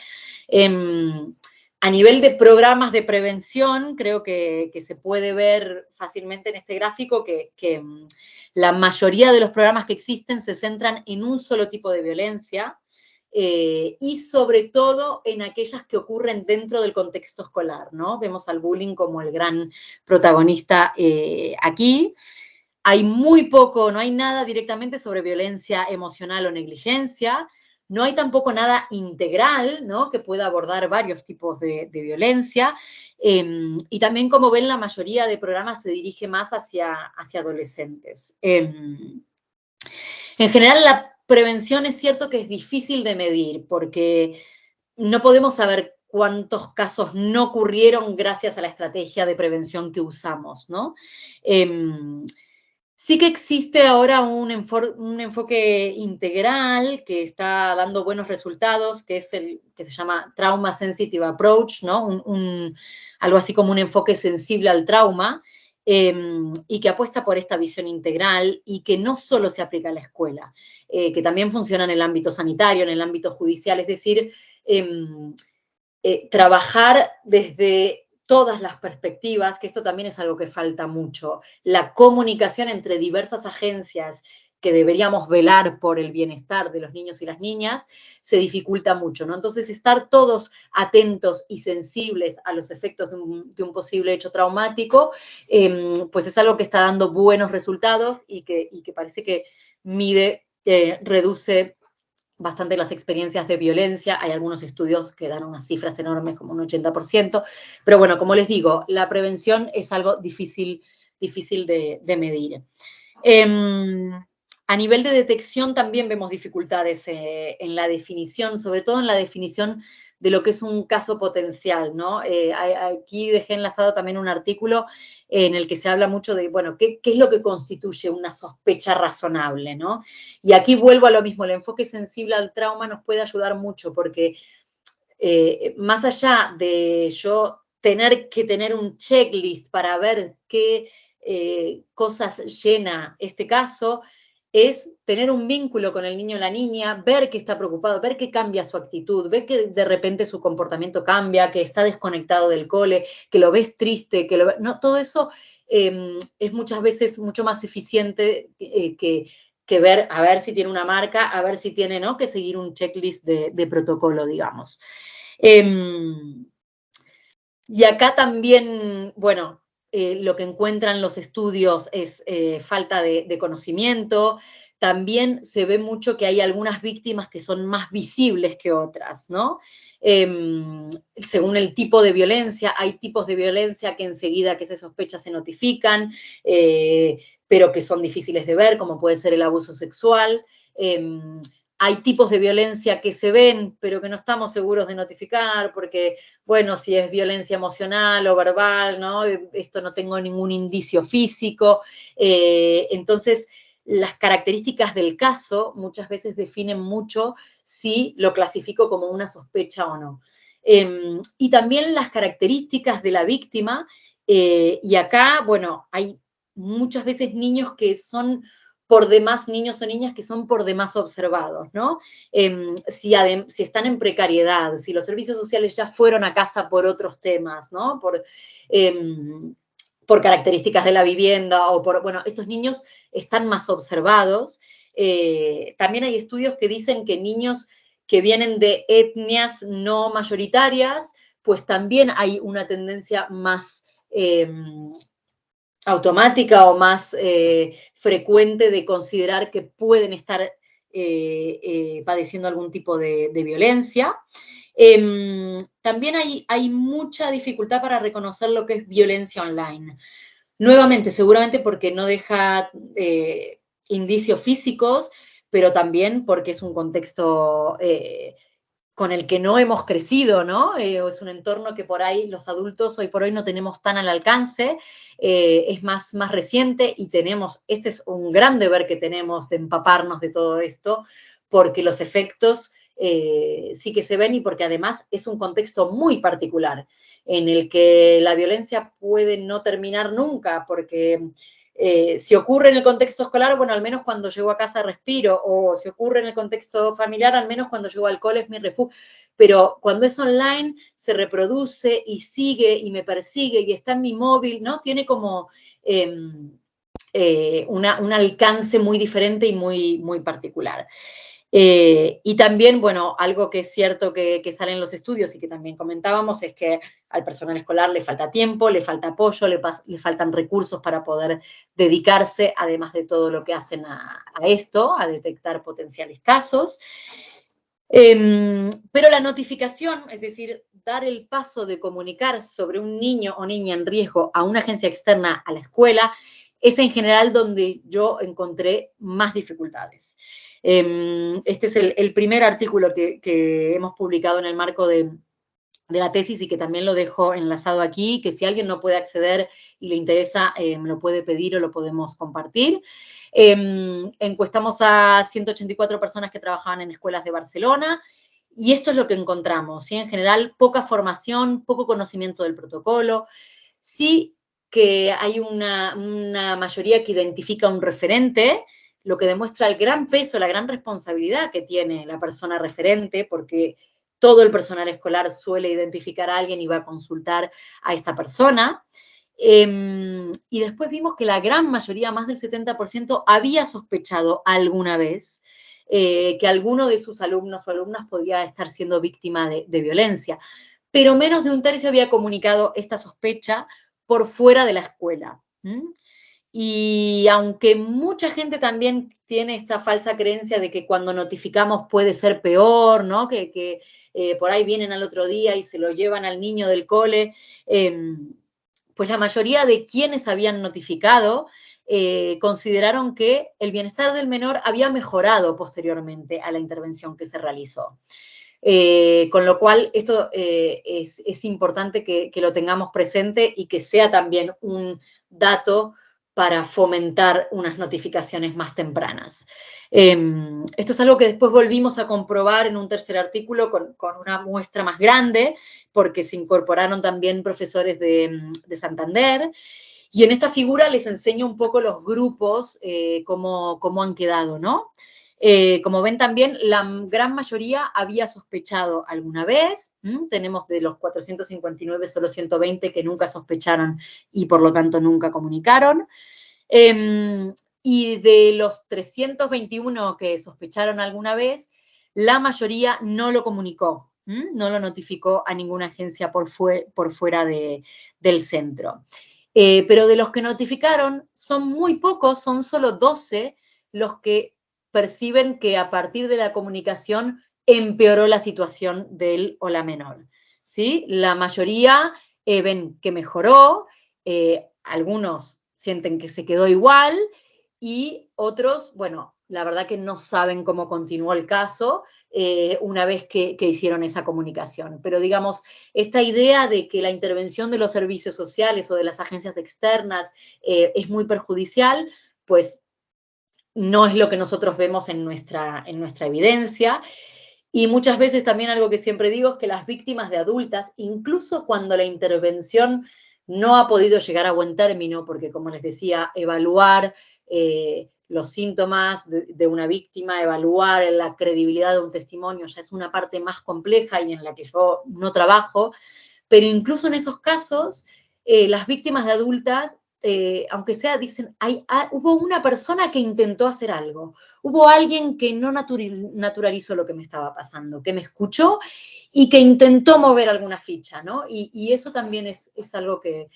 S1: A nivel de programas de prevención, creo que se puede ver fácilmente en este gráfico que la mayoría de los programas que existen se centran en un solo tipo de violencia, y sobre todo en aquellas que ocurren dentro del contexto escolar, ¿no? Vemos al bullying como el gran protagonista aquí. Hay muy poco, no hay nada directamente sobre violencia emocional o negligencia, no hay tampoco nada integral, ¿no? Que pueda abordar varios tipos de violencia, y también, como ven, la mayoría de programas se dirige más hacia adolescentes. En general, la prevención es cierto que es difícil de medir porque no podemos saber cuántos casos no ocurrieron gracias a la estrategia de prevención que usamos, ¿no? Sí que existe ahora un enfoque integral que está dando buenos resultados, que es el que se llama Trauma Sensitive Approach, ¿no? Algo así como un enfoque sensible al trauma, y que apuesta por esta visión integral y que no solo se aplica a la escuela, que también funciona en el ámbito sanitario, en el ámbito judicial, es decir, trabajar desde todas las perspectivas, que esto también es algo que falta mucho, la comunicación entre diversas agencias que deberíamos velar por el bienestar de los niños y las niñas, se dificulta mucho, ¿no? Entonces, estar todos atentos y sensibles a los efectos de un posible hecho traumático, pues es algo que está dando buenos resultados y que parece que reduce bastante las experiencias de violencia. Hay algunos estudios que dan unas cifras enormes, como un 80%, pero bueno, como les digo, la prevención es algo difícil de medir. A nivel de detección también vemos dificultades en la definición, sobre todo en la definición de lo que es un caso potencial, ¿no? Aquí dejé enlazado también un artículo en el que se habla mucho de, bueno, ¿qué es lo que constituye una sospecha razonable, ¿no? Y aquí vuelvo a lo mismo, el enfoque sensible al trauma nos puede ayudar mucho, porque más allá de yo tener que tener un checklist para ver qué cosas llena este caso, es tener un vínculo con el niño o la niña, ver que está preocupado, ver que cambia su actitud, ver que de repente su comportamiento cambia, que está desconectado del cole, que lo ves triste, no, todo eso es muchas veces mucho más eficiente que ver, a ver si tiene una marca, a ver si tiene, ¿no?, que seguir un checklist de protocolo, digamos. Y acá también, bueno, lo que encuentran los estudios es falta de conocimiento. También se ve mucho que hay algunas víctimas que son más visibles que otras, ¿no? Según el tipo de violencia, hay tipos de violencia que enseguida que se sospecha se notifican, pero que son difíciles de ver, como puede ser el abuso sexual. Hay tipos de violencia que se ven, pero que no estamos seguros de notificar, porque, bueno, si es violencia emocional o verbal, ¿no? Esto no tengo ningún indicio físico. Entonces, las características del caso muchas veces definen mucho si lo clasifico como una sospecha o no. Y también las características de la víctima, y acá, bueno, hay muchas veces niños que son por demás, niños o niñas que son por demás observados, ¿no? Si están en precariedad, si los servicios sociales ya fueron a casa por otros temas, ¿no? Por características de la vivienda o bueno, estos niños están más observados. También hay estudios que dicen que niños que vienen de etnias no mayoritarias, pues también hay una tendencia más automática o más frecuente de considerar que pueden estar padeciendo algún tipo de violencia. También hay mucha dificultad para reconocer lo que es violencia online. Nuevamente, seguramente porque no deja indicios físicos, pero también porque es un contexto con el que no hemos crecido, ¿no? Es un entorno que por ahí los adultos hoy por hoy no tenemos tan al alcance, es más reciente y este es un gran deber que tenemos de empaparnos de todo esto, porque los efectos sí que se ven y porque además es un contexto muy particular en el que la violencia puede no terminar nunca, porque si ocurre en el contexto escolar, bueno, al menos cuando llego a casa respiro, o si ocurre en el contexto familiar, al menos cuando llego al cole es mi refugio, pero cuando es online se reproduce y sigue y me persigue y está en mi móvil, ¿no? Tiene como un alcance muy diferente y muy particular. Y también, bueno, algo que es cierto que sale en los estudios y que también comentábamos es que al personal escolar le falta tiempo, le falta apoyo, le faltan recursos para poder dedicarse, además de todo lo que hacen a esto, a detectar potenciales casos. Pero la notificación, es decir, dar el paso de comunicar sobre un niño o niña en riesgo a una agencia externa a la escuela, es en general donde yo encontré más dificultades. Este es el primer artículo que hemos publicado en el marco de la tesis y que también lo dejo enlazado aquí, que si alguien no puede acceder y le interesa, me lo puede pedir o lo podemos compartir. Encuestamos a 184 personas que trabajaban en escuelas de Barcelona y esto es lo que encontramos, ¿sí? En general, poca formación, poco conocimiento del protocolo, sí que hay una mayoría que identifica un referente, lo que demuestra el gran peso, la gran responsabilidad que tiene la persona referente, porque todo el personal escolar suele identificar a alguien y va a consultar a esta persona. Y después vimos que la gran mayoría, más del 70%, había sospechado alguna vez que alguno de sus alumnos o alumnas podía estar siendo víctima de violencia. Pero menos de un tercio había comunicado esta sospecha por fuera de la escuela. Y aunque mucha gente también tiene esta falsa creencia de que cuando notificamos puede ser peor, ¿no? Que por ahí vienen al otro día y se lo llevan al niño del cole, pues la mayoría de quienes habían notificado consideraron que el bienestar del menor había mejorado posteriormente a la intervención que se realizó. Con lo cual, esto es importante que lo tengamos presente y que sea también un dato para fomentar unas notificaciones más tempranas. Esto es algo que después volvimos a comprobar en un tercer artículo con una muestra más grande, porque se incorporaron también profesores de Santander, y en esta figura les enseño un poco los grupos, cómo han quedado, ¿no? Como ven también, la gran mayoría había sospechado alguna vez. Tenemos de los 459 solo 120 que nunca sospecharon y por lo tanto nunca comunicaron. Y de los 321 que sospecharon alguna vez, la mayoría no lo comunicó, no lo notificó a ninguna agencia por fuera del centro. Pero de los que notificaron, son muy pocos, son solo 12 los que perciben que a partir de la comunicación empeoró la situación del o la menor. ¿Sí? La mayoría ven que mejoró, algunos sienten que se quedó igual y otros, bueno, la verdad que no saben cómo continuó el caso una vez que hicieron esa comunicación. Pero digamos, esta idea de que la intervención de los servicios sociales o de las agencias externas es muy perjudicial, pues no es lo que nosotros vemos en nuestra evidencia. Y muchas veces también algo que siempre digo es que las víctimas de adultas, incluso cuando la intervención no ha podido llegar a buen término, porque como les decía, evaluar los síntomas de una víctima, evaluar la credibilidad de un testimonio ya es una parte más compleja y en la que yo no trabajo, pero incluso en esos casos, las víctimas de adultas, aunque sea, dicen, hubo una persona que intentó hacer algo, hubo alguien que no naturalizó lo que me estaba pasando, que me escuchó y que intentó mover alguna ficha, ¿no? Y eso también es algo que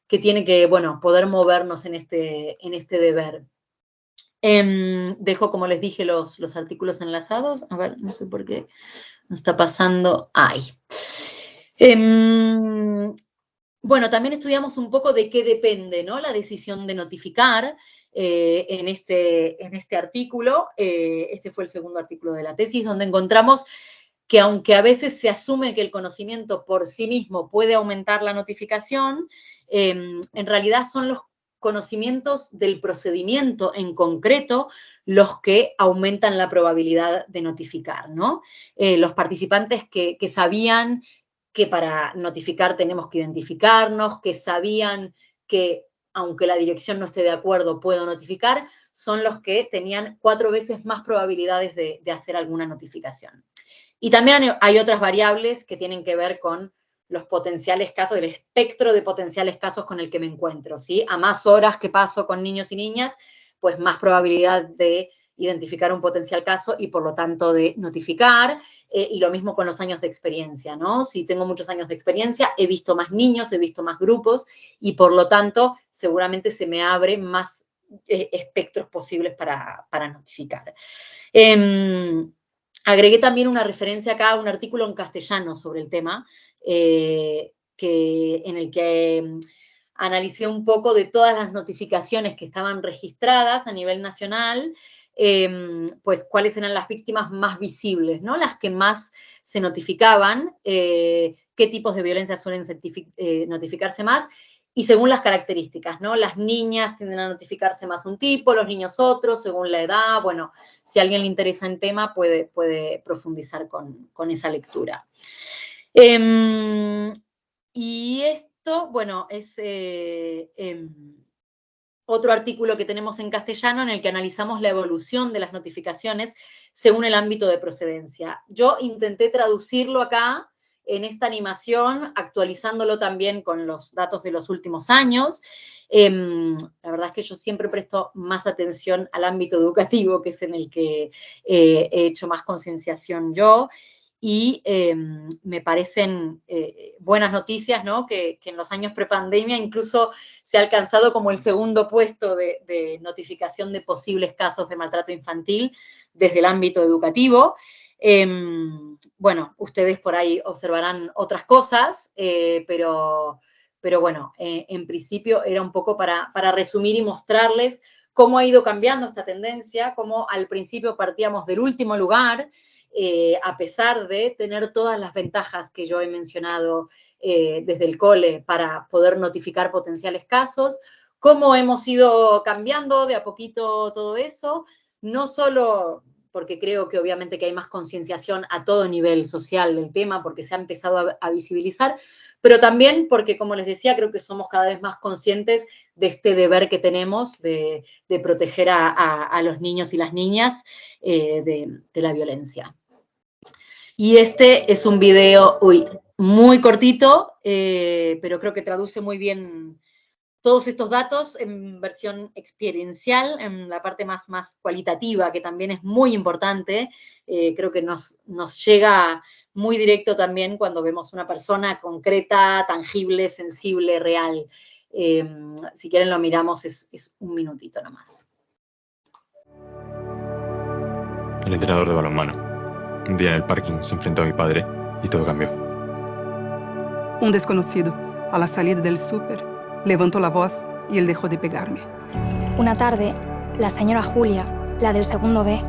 S1: tiene que, bueno, poder movernos en este deber. Dejo, como les dije, los artículos enlazados. A ver, no sé por qué me está pasando. ¡Ay! Bueno, también estudiamos un poco de qué depende, ¿no? La decisión de notificar en este artículo. Este fue el segundo artículo de la tesis, donde encontramos que aunque a veces se asume que el conocimiento por sí mismo puede aumentar la notificación, en realidad son los conocimientos del procedimiento en concreto los que aumentan la probabilidad de notificar, ¿no? Los participantes que sabían que para notificar tenemos que identificarnos, que sabían que aunque la dirección no esté de acuerdo, puedo notificar, son los que tenían 4 veces más probabilidades de hacer alguna notificación. Y también hay otras variables que tienen que ver con los potenciales casos, el espectro de potenciales casos con el que me encuentro, ¿sí? A más horas que paso con niños y niñas, pues más probabilidad de identificar un potencial caso y por lo tanto de notificar, y lo mismo con los años de experiencia, ¿no? Si tengo muchos años de experiencia, he visto más niños, he visto más grupos y por lo tanto seguramente se me abren más espectros posibles para notificar. Agregué también una referencia acá a un artículo en castellano sobre el tema, en el que analicé un poco de todas las notificaciones que estaban registradas a nivel nacional, pues cuáles eran las víctimas más visibles, ¿no? Las que más se notificaban, qué tipos de violencia suelen notificarse más, y según las características, ¿no? Las niñas tienden a notificarse más un tipo, los niños otros, según la edad. Bueno, si a alguien le interesa el tema, puede profundizar con esa lectura. Y esto, bueno, es otro artículo que tenemos en castellano en el que analizamos la evolución de las notificaciones según el ámbito de procedencia. Yo intenté traducirlo acá en esta animación, actualizándolo también con los datos de los últimos años. La verdad es que yo siempre presto más atención al ámbito educativo, que es en el que he hecho más concienciación yo, y me parecen buenas noticias, ¿no? Que en los años prepandemia incluso se ha alcanzado como el segundo puesto de notificación de posibles casos de maltrato infantil desde el ámbito educativo. Bueno, ustedes por ahí observarán otras cosas, pero bueno, en principio era un poco para resumir y mostrarles cómo ha ido cambiando esta tendencia, cómo al principio partíamos del último lugar, a pesar de tener todas las ventajas que yo he mencionado desde el cole para poder notificar potenciales casos, cómo hemos ido cambiando de a poquito todo eso, no solo porque creo que obviamente que hay más concienciación a todo nivel social del tema, porque se ha empezado a visibilizar, pero también porque, como les decía, creo que somos cada vez más conscientes de este deber que tenemos de proteger a los niños y las niñas de la violencia. Y este es un video, muy cortito, pero creo que traduce muy bien todos estos datos en versión experiencial, en la parte más cualitativa, que también es muy importante. Creo que nos llega muy directo también cuando vemos una persona concreta, tangible, sensible, real. Si quieren lo miramos, es un minutito nomás.
S2: El entrenador de balonmano. Un día en el parking se enfrentó a mi padre y todo cambió.
S3: Un desconocido, a la salida del súper, levantó la voz y él dejó de pegarme.
S4: Una tarde, la señora Julia, la del segundo B,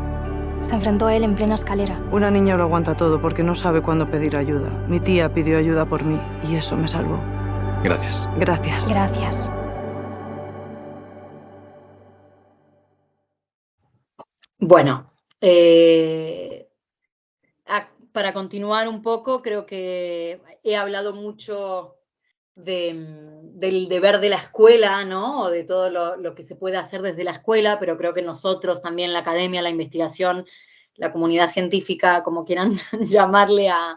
S4: se enfrentó a él en plena escalera.
S5: Una niña lo aguanta todo porque no sabe cuándo pedir ayuda. Mi tía pidió ayuda por mí y eso me salvó.
S2: Gracias.
S5: Gracias.
S4: Gracias.
S1: Bueno, para continuar un poco, creo que he hablado mucho del deber de la escuela, ¿no? O de todo lo que se puede hacer desde la escuela, pero creo que nosotros también, la academia, la investigación, la comunidad científica, como quieran llamarle a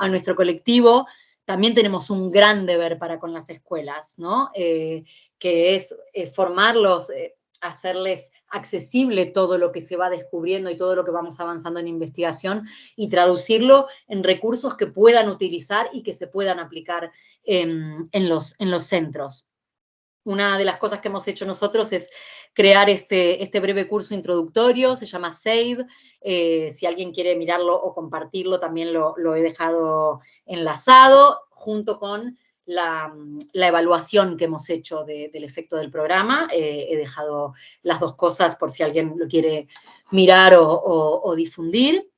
S1: nuestro colectivo, también tenemos un gran deber para con las escuelas, ¿no? Que es formarlos, hacerles accesible todo lo que se va descubriendo y todo lo que vamos avanzando en investigación y traducirlo en recursos que puedan utilizar y que se puedan aplicar en los centros. Una de las cosas que hemos hecho nosotros es crear este breve curso introductorio, se llama SAVE. Si alguien quiere mirarlo o compartirlo, también lo he dejado enlazado, junto con la evaluación que hemos hecho del efecto del programa. He dejado las dos cosas por si alguien lo quiere mirar o difundir.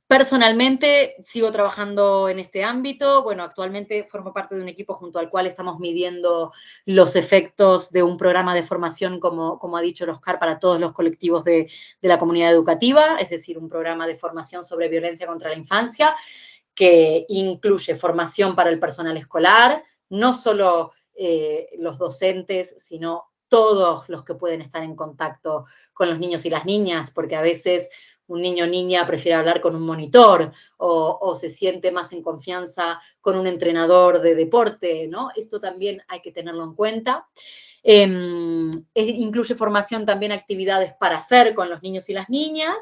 S1: Personalmente sigo trabajando en este ámbito. Bueno, actualmente formo parte de un equipo junto al cual estamos midiendo los efectos de un programa de formación, como ha dicho el Oscar, para todos los colectivos de la comunidad educativa, es decir, un programa de formación sobre violencia contra la infancia que incluye formación para el personal escolar, no solo los docentes, sino todos los que pueden estar en contacto con los niños y las niñas, porque a veces un niño o niña prefiere hablar con un monitor o se siente más en confianza con un entrenador de deporte, ¿no? Esto también hay que tenerlo en cuenta. Incluye formación también, actividades para hacer con los niños y las niñas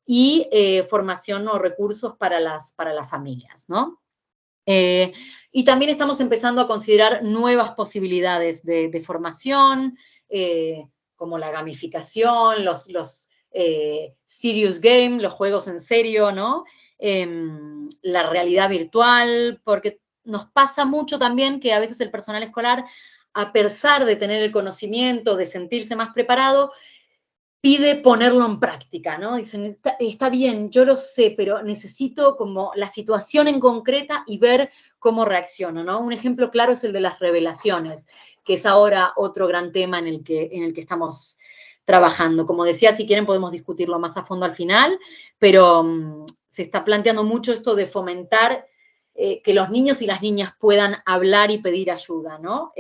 S1: y formación o recursos para las familias, ¿no? Y también estamos empezando a considerar nuevas posibilidades de formación, como la gamificación, los serious game, los juegos en serio, ¿no? La realidad virtual, porque nos pasa mucho también que a veces el personal escolar, a pesar de tener el conocimiento, de sentirse más preparado, pide ponerlo en práctica, ¿no? Dicen, está bien, yo lo sé, pero necesito como la situación en concreta y ver cómo reacciono, ¿no? Un ejemplo claro es el de las revelaciones, que es ahora otro gran tema en el que estamos trabajando. Como decía, si quieren podemos discutirlo más a fondo al final, pero se está planteando mucho esto de fomentar que los niños y las niñas puedan hablar y pedir ayuda, ¿no?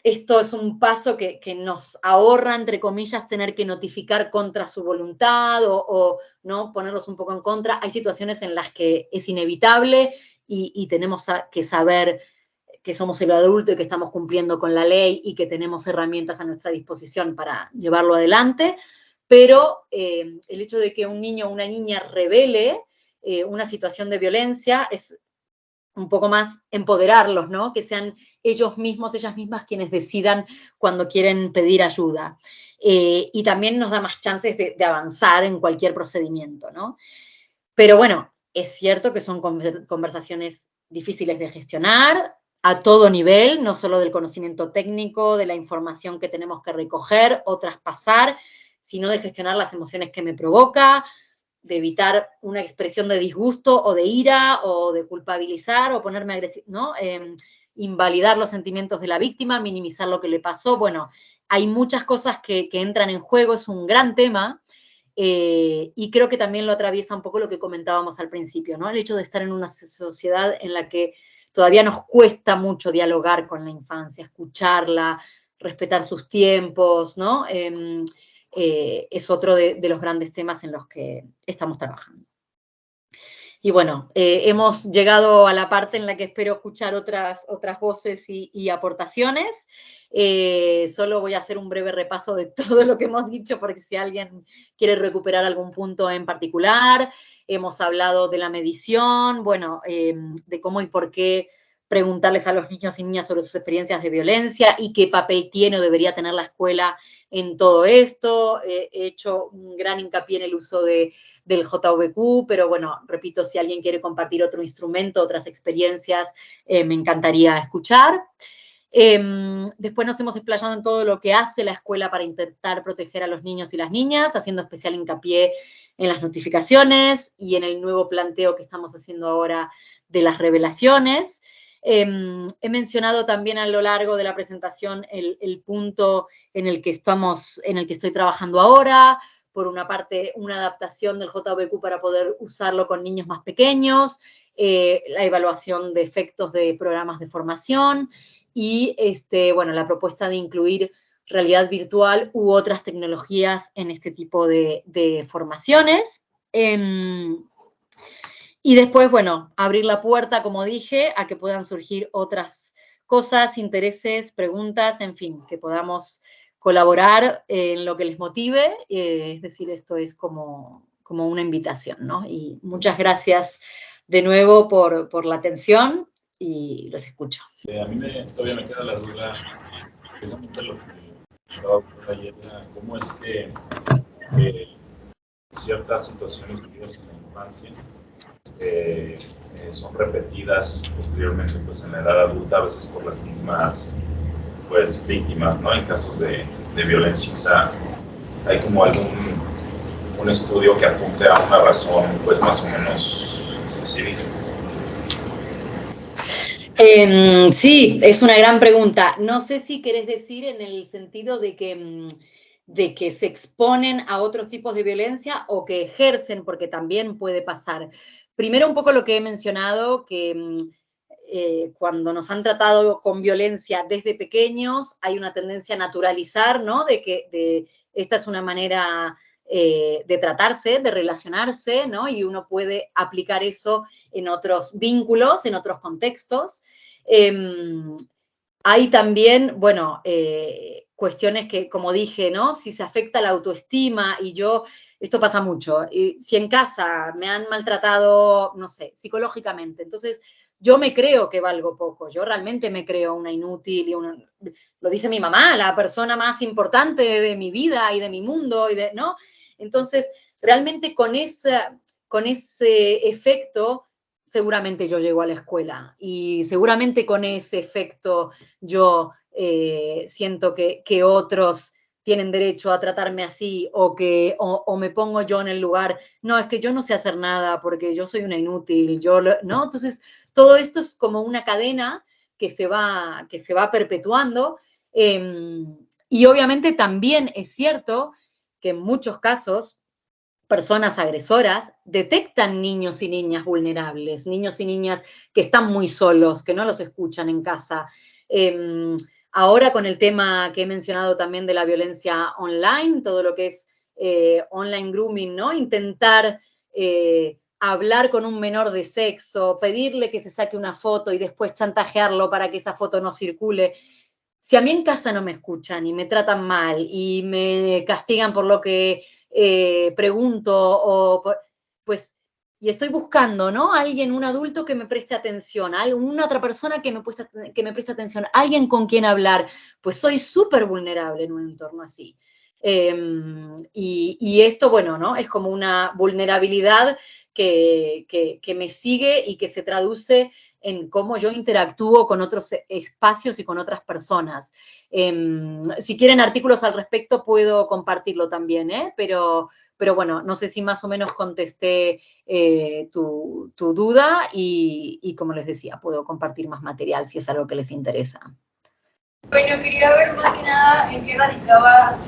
S1: esto es un paso que nos ahorra, entre comillas, tener que notificar contra su voluntad o ¿no? Ponerlos un poco en contra. Hay situaciones en las que es inevitable y tenemos que saber que somos el adulto y que estamos cumpliendo con la ley y que tenemos herramientas a nuestra disposición para llevarlo adelante, pero el hecho de que un niño o una niña revele una situación de violencia es un poco más empoderarlos, ¿no? Que sean ellos mismos, ellas mismas quienes decidan cuando quieren pedir ayuda. Y también nos da más chances de avanzar en cualquier procedimiento, ¿no? Pero bueno, es cierto que son conversaciones difíciles de gestionar a todo nivel, no solo del conocimiento técnico, de la información que tenemos que recoger o traspasar, sino de gestionar las emociones que me provoca, de evitar una expresión de disgusto o de ira o de culpabilizar o ponerme agresivo, ¿no? Invalidar los sentimientos de la víctima, minimizar lo que le pasó. Bueno, hay muchas cosas que entran en juego, es un gran tema y creo que también lo atraviesa un poco lo que comentábamos al principio, ¿no? El hecho de estar en una sociedad en la que todavía nos cuesta mucho dialogar con la infancia, escucharla, respetar sus tiempos, ¿no? Es otro de los grandes temas en los que estamos trabajando. Y bueno, hemos llegado a la parte en la que espero escuchar otras voces y aportaciones. Solo voy a hacer un breve repaso de todo lo que hemos dicho, porque si alguien quiere recuperar algún punto en particular. Hemos hablado de la medición, bueno, de cómo y por qué preguntarles a los niños y niñas sobre sus experiencias de violencia y qué papel tiene o debería tener la escuela en todo esto. He hecho un gran hincapié en el uso del JVQ, pero bueno, repito, si alguien quiere compartir otro instrumento, otras experiencias, me encantaría escuchar. Después nos hemos explayado en todo lo que hace la escuela para intentar proteger a los niños y las niñas, haciendo especial hincapié en las notificaciones y en el nuevo planteo que estamos haciendo ahora de las revelaciones. He mencionado también a lo largo de la presentación el punto en el que estoy trabajando ahora. Por una parte, una adaptación del JVQ para poder usarlo con niños más pequeños, la evaluación de efectos de programas de formación y bueno, la propuesta de incluir realidad virtual u otras tecnologías en este tipo de formaciones. Y después, bueno, abrir la puerta, como dije, a que puedan surgir otras cosas, intereses, preguntas, en fin, que podamos colaborar en lo que les motive. Es decir, esto es como una invitación, ¿no? Y muchas gracias de nuevo por la atención y los escucho.
S6: A mí todavía me queda la duda, precisamente lo que estaba ocurriendo ayer, cómo es que ciertas situaciones vividas en la infancia son repetidas posteriormente pues, en la edad adulta, a veces por las mismas pues, víctimas, ¿no? En casos de violencia. O sea, hay como un estudio que apunte a una razón pues más o menos específica.
S1: Sí, es una gran pregunta. No sé si querés decir en el sentido de que se exponen a otros tipos de violencia o que ejercen, porque también puede pasar. Primero un poco lo que he mencionado, que cuando nos han tratado con violencia desde pequeños, hay una tendencia a naturalizar, ¿no? De que esta es una manera de tratarse, de relacionarse, ¿no? Y uno puede aplicar eso en otros vínculos, en otros contextos. Hay también, bueno, cuestiones que, como dije, ¿no? Si se afecta la autoestima y esto pasa mucho, si en casa me han maltratado, no sé, psicológicamente, entonces yo me creo que valgo poco, yo realmente me creo una inútil, lo dice mi mamá, la persona más importante de mi vida y de mi mundo, ¿no? Entonces, realmente con ese efecto, seguramente yo llego a la escuela y seguramente con ese efecto yo siento que otros tienen derecho a tratarme así o me pongo yo en el lugar, no, es que yo no sé hacer nada porque yo soy una inútil, ¿no? Entonces, todo esto es como una cadena que se va perpetuando y obviamente también es cierto que en muchos casos personas agresoras detectan niños y niñas vulnerables, niños y niñas que están muy solos, que no los escuchan en casa. Ahora con el tema que he mencionado también de la violencia online, todo lo que es online grooming, ¿no? Intentar hablar con un menor de sexo, pedirle que se saque una foto y después chantajearlo para que esa foto no circule. Si a mí en casa no me escuchan y me tratan mal y me castigan por lo que pregunto, pues, y estoy buscando, ¿no? Alguien, un adulto que me preste atención, una otra persona que me preste atención, alguien con quien hablar, pues soy súper vulnerable en un entorno así. Y esto, bueno, ¿no? Es como una vulnerabilidad que me sigue y que se traduce en cómo yo interactúo con otros espacios y con otras personas. Si quieren artículos al respecto, puedo compartirlo también, pero bueno, no sé si más o menos contesté tu duda y como les decía, puedo compartir más material si es algo que les interesa.
S7: Bueno, quería ver más que nada en qué radicaba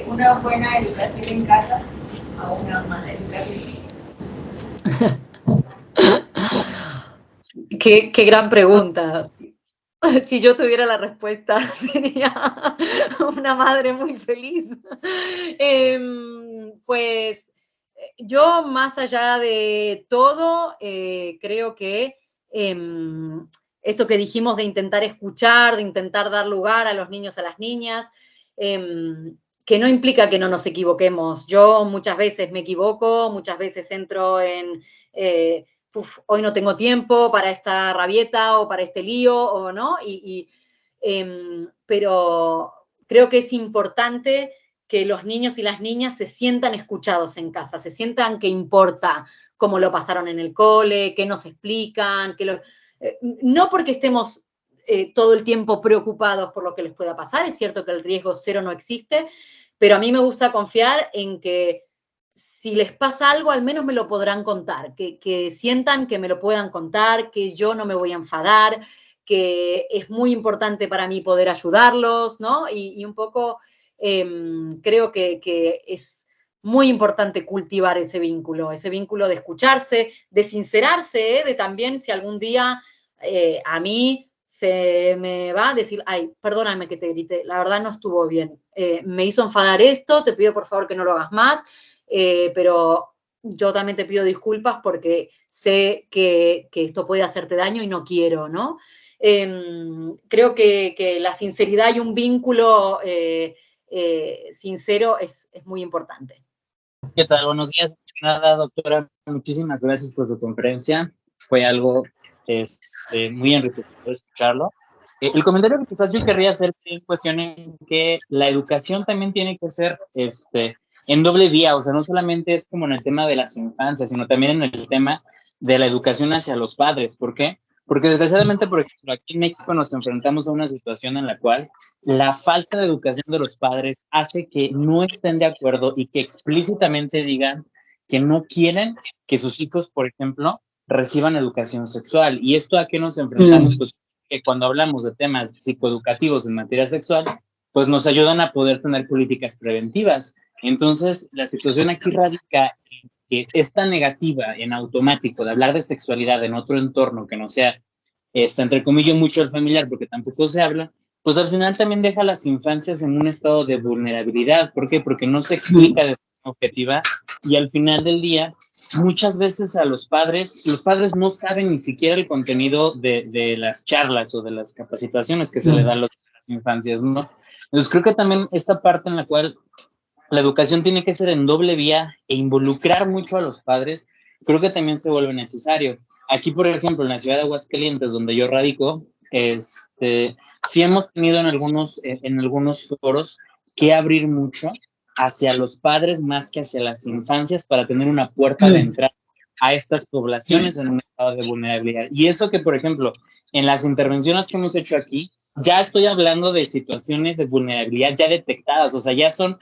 S7: una buena educación en casa a una mala educación.
S1: Qué gran pregunta. Si yo tuviera la respuesta, sería una madre muy feliz. Pues yo, más allá de todo, creo que esto que dijimos de intentar escuchar, de intentar dar lugar a los niños, a las niñas, que no implica que no nos equivoquemos. Yo muchas veces me equivoco, muchas veces entro en... hoy no tengo tiempo para esta rabieta o para este lío, o no, pero creo que es importante que los niños y las niñas se sientan escuchados en casa, se sientan que importa cómo lo pasaron en el cole, qué nos explican, no porque estemos todo el tiempo preocupados por lo que les pueda pasar, es cierto que el riesgo cero no existe, pero a mí me gusta confiar en que si les pasa algo, al menos me lo podrán contar, que sientan que me lo puedan contar, que yo no me voy a enfadar, que es muy importante para mí poder ayudarlos, ¿no? Y un poco creo que es muy importante cultivar ese vínculo de escucharse, de sincerarse, de también si algún día a mí se me va a decir, ay, perdóname que te grité, la verdad no estuvo bien, me hizo enfadar esto, te pido por favor que no lo hagas más, pero yo también te pido disculpas porque sé que esto puede hacerte daño y no quiero, ¿no? Creo que la sinceridad y un vínculo sincero es muy importante.
S8: ¿Qué tal? Buenos días. Nada, doctora, muchísimas gracias por su conferencia. Fue algo muy enriquecedor escucharlo. El comentario que quizás yo querría hacer en cuestión en que la educación también tiene que ser en doble vía, o sea, no solamente es como en el tema de las infancias, sino también en el tema de la educación hacia los padres. ¿Por qué? Porque desgraciadamente, por ejemplo, aquí en México nos enfrentamos a una situación en la cual la falta de educación de los padres hace que no estén de acuerdo y que explícitamente digan que no quieren que sus hijos, por ejemplo, reciban educación sexual. ¿Y esto a qué nos enfrentamos? Pues que cuando hablamos de temas psicoeducativos en materia sexual, pues nos ayudan a poder tener políticas preventivas. Entonces, la situación aquí radica en que esta negativa en automático de hablar de sexualidad en otro entorno que no sea, entre comillas, mucho el familiar, porque tampoco se habla, pues al final también deja a las infancias en un estado de vulnerabilidad. ¿Por qué? Porque no se explica de forma objetiva y al final del día, muchas veces a los padres no saben ni siquiera el contenido de las charlas o de las capacitaciones que se le dan a las infancias, ¿no? Entonces creo que también esta parte en la cual la educación tiene que ser en doble vía e involucrar mucho a los padres, creo que también se vuelve necesario. Aquí, por ejemplo, en la ciudad de Aguascalientes, donde yo radico, sí hemos tenido en algunos foros que abrir mucho hacia los padres más que hacia las infancias para tener una puerta de entrada a estas poblaciones en un estado de vulnerabilidad. Y eso que, por ejemplo, en las intervenciones que hemos hecho aquí, ya estoy hablando de situaciones de vulnerabilidad ya detectadas, o sea, ya son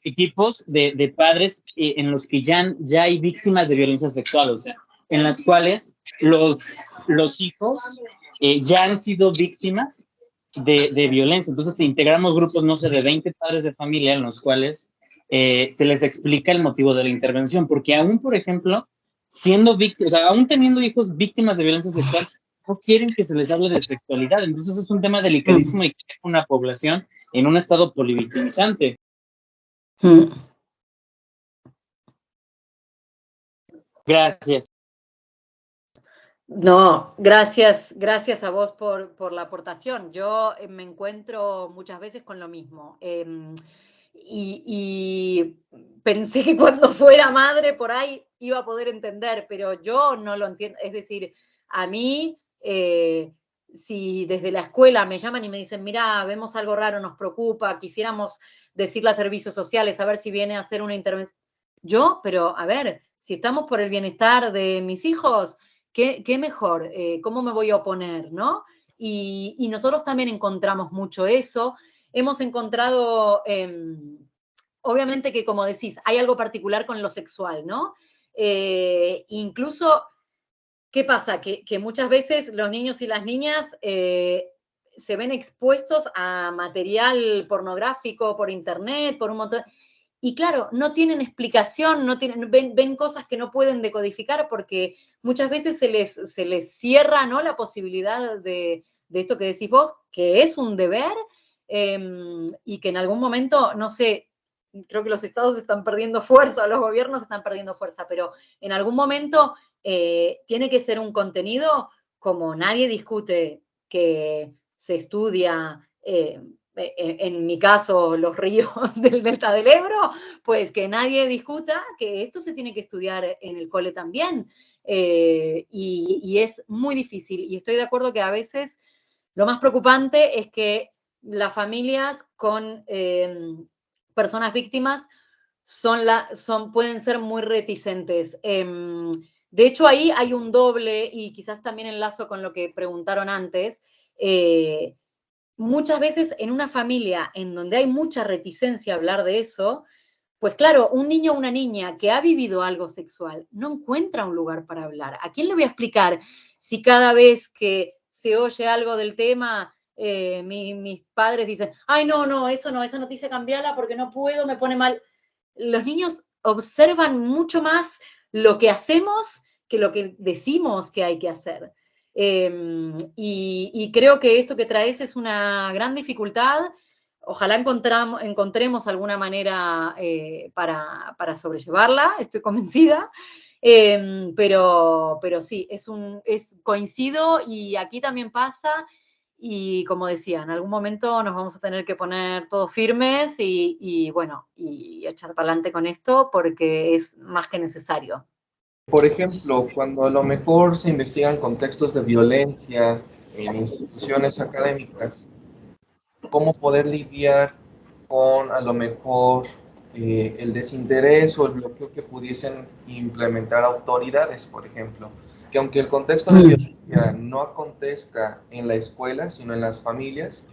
S8: equipos de padres en los que ya hay víctimas de violencia sexual, o sea, en las cuales los hijos ya han sido víctimas de violencia. Entonces integramos grupos, no sé, de 20 padres de familia en los cuales se les explica el motivo de la intervención, porque aún, por ejemplo, siendo víctimas, o sea, aún teniendo hijos víctimas de violencia sexual, no quieren que se les hable de sexualidad. Entonces es un tema delicadísimo y que deja una población en un estado polivictimizante. Gracias.
S1: No, gracias a vos por la aportación. Yo me encuentro muchas veces con lo mismo. Y pensé que cuando fuera madre por ahí iba a poder entender, pero yo no lo entiendo. Es decir, a mí, si desde la escuela me llaman y me dicen, mirá, vemos algo raro, nos preocupa, quisiéramos decirle a servicios sociales a ver si viene a hacer una intervención. Pero a ver, si estamos por el bienestar de mis hijos, ¿qué mejor? ¿Cómo me voy a oponer, no? Y nosotros también encontramos mucho eso. Hemos encontrado, obviamente que como decís, hay algo particular con lo sexual, ¿no? Incluso, ¿qué pasa? Que muchas veces los niños y las niñas se ven expuestos a material pornográfico por internet, por un montón. Y claro, no tienen explicación, ven cosas que no pueden decodificar porque muchas veces se les cierra, ¿no?, la posibilidad de esto que decís vos, que es un deber, y que en algún momento, no sé, creo que los estados están perdiendo fuerza, los gobiernos están perdiendo fuerza, pero en algún momento tiene que ser un contenido, como nadie discute que se estudia, en mi caso, los ríos del Delta del Ebro, pues que nadie discuta que esto se tiene que estudiar en el cole también. Y es muy difícil. Y estoy de acuerdo que a veces lo más preocupante es que las familias con personas víctimas pueden ser muy reticentes. De hecho, ahí hay un doble, y quizás también enlazo con lo que preguntaron antes. Muchas veces en una familia en donde hay mucha reticencia a hablar de eso, pues claro, un niño o una niña que ha vivido algo sexual no encuentra un lugar para hablar. ¿A quién le voy a explicar si cada vez que se oye algo del tema, mis padres dicen, ay, no, esa noticia cambiala porque no puedo, me pone mal? Los niños observan mucho más lo que hacemos que lo que decimos que hay que hacer. Y creo que esto que traes es una gran dificultad. Ojalá encontremos alguna manera para sobrellevarla, estoy convencida. Pero sí, coincido, y aquí también pasa. Y como decía, en algún momento nos vamos a tener que poner todos firmes y echar para adelante con esto porque es más que necesario.
S9: Por ejemplo, cuando a lo mejor se investigan contextos de violencia en instituciones académicas, ¿cómo poder lidiar con a lo mejor el desinterés o el bloqueo que pudiesen implementar autoridades, por ejemplo? Que aunque el contexto de violencia no acontezca en la escuela, sino en las familias,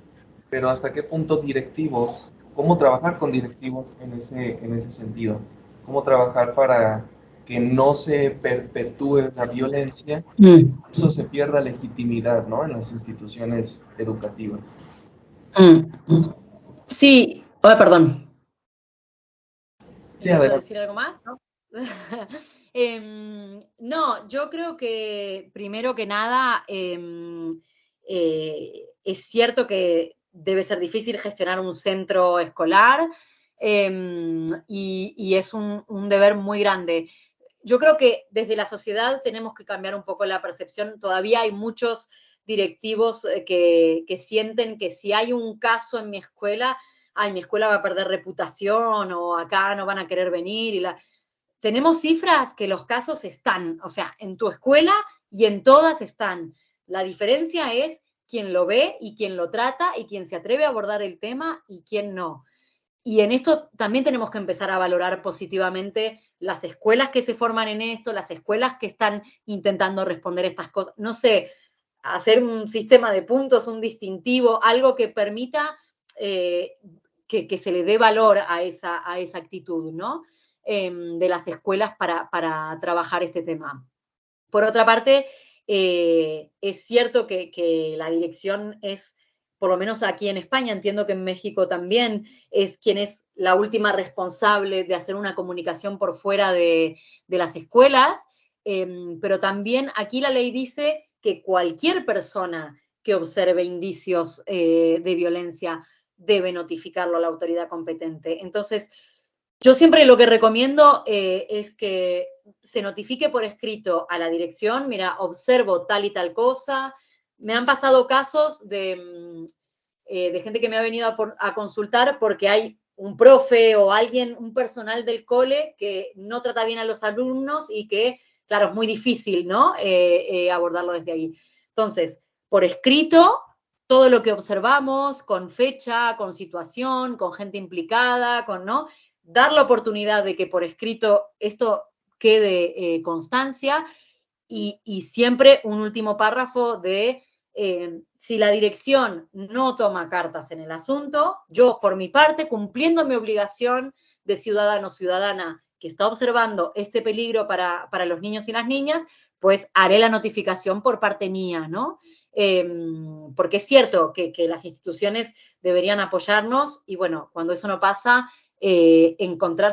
S9: pero hasta qué punto directivos, cómo trabajar con directivos en ese sentido, cómo trabajar para que no se perpetúe la violencia, eso se pierda legitimidad, ¿no?, en las instituciones educativas.
S1: Sí, perdón.
S9: Sí,
S1: ¿Puedo
S9: adelante.
S1: decir algo más? ¿No? No, yo creo que primero que nada es cierto que debe ser difícil gestionar un centro escolar, y es un deber muy grande. Yo creo que desde la sociedad tenemos que cambiar un poco la percepción. Todavía hay muchos directivos que sienten que si hay un caso en mi escuela, mi escuela va a perder reputación o acá no van a querer venir. Tenemos cifras que los casos están, o sea, en tu escuela y en todas están. La diferencia es quién lo ve y quién lo trata y quién se atreve a abordar el tema y quién no. Y en esto también tenemos que empezar a valorar positivamente las escuelas que se forman en esto, las escuelas que están intentando responder estas cosas. No sé, hacer un sistema de puntos, un distintivo, algo que permita que se le dé valor a esa actitud, ¿no?, de las escuelas para trabajar este tema. Por otra parte, es cierto que la dirección es, por lo menos aquí en España, entiendo que en México también, es quien es la última responsable de hacer una comunicación por fuera de las escuelas, pero también aquí la ley dice que cualquier persona que observe indicios de violencia debe notificarlo a la autoridad competente. Entonces, yo siempre lo que recomiendo es que se notifique por escrito a la dirección, mira, observo tal y tal cosa. Me han pasado casos de gente que me ha venido a consultar porque hay un profe o alguien, un personal del cole que no trata bien a los alumnos y que, claro, es muy difícil, ¿no? Abordarlo desde ahí. Entonces, por escrito, todo lo que observamos, con fecha, con situación, con gente implicada, ¿no? Dar la oportunidad de que por escrito esto quede constancia y siempre un último párrafo de si la dirección no toma cartas en el asunto, yo por mi parte, cumpliendo mi obligación de ciudadano o ciudadana que está observando este peligro para los niños y las niñas, pues haré la notificación por parte mía, ¿no? Porque es cierto que las instituciones deberían apoyarnos y bueno, cuando eso no pasa,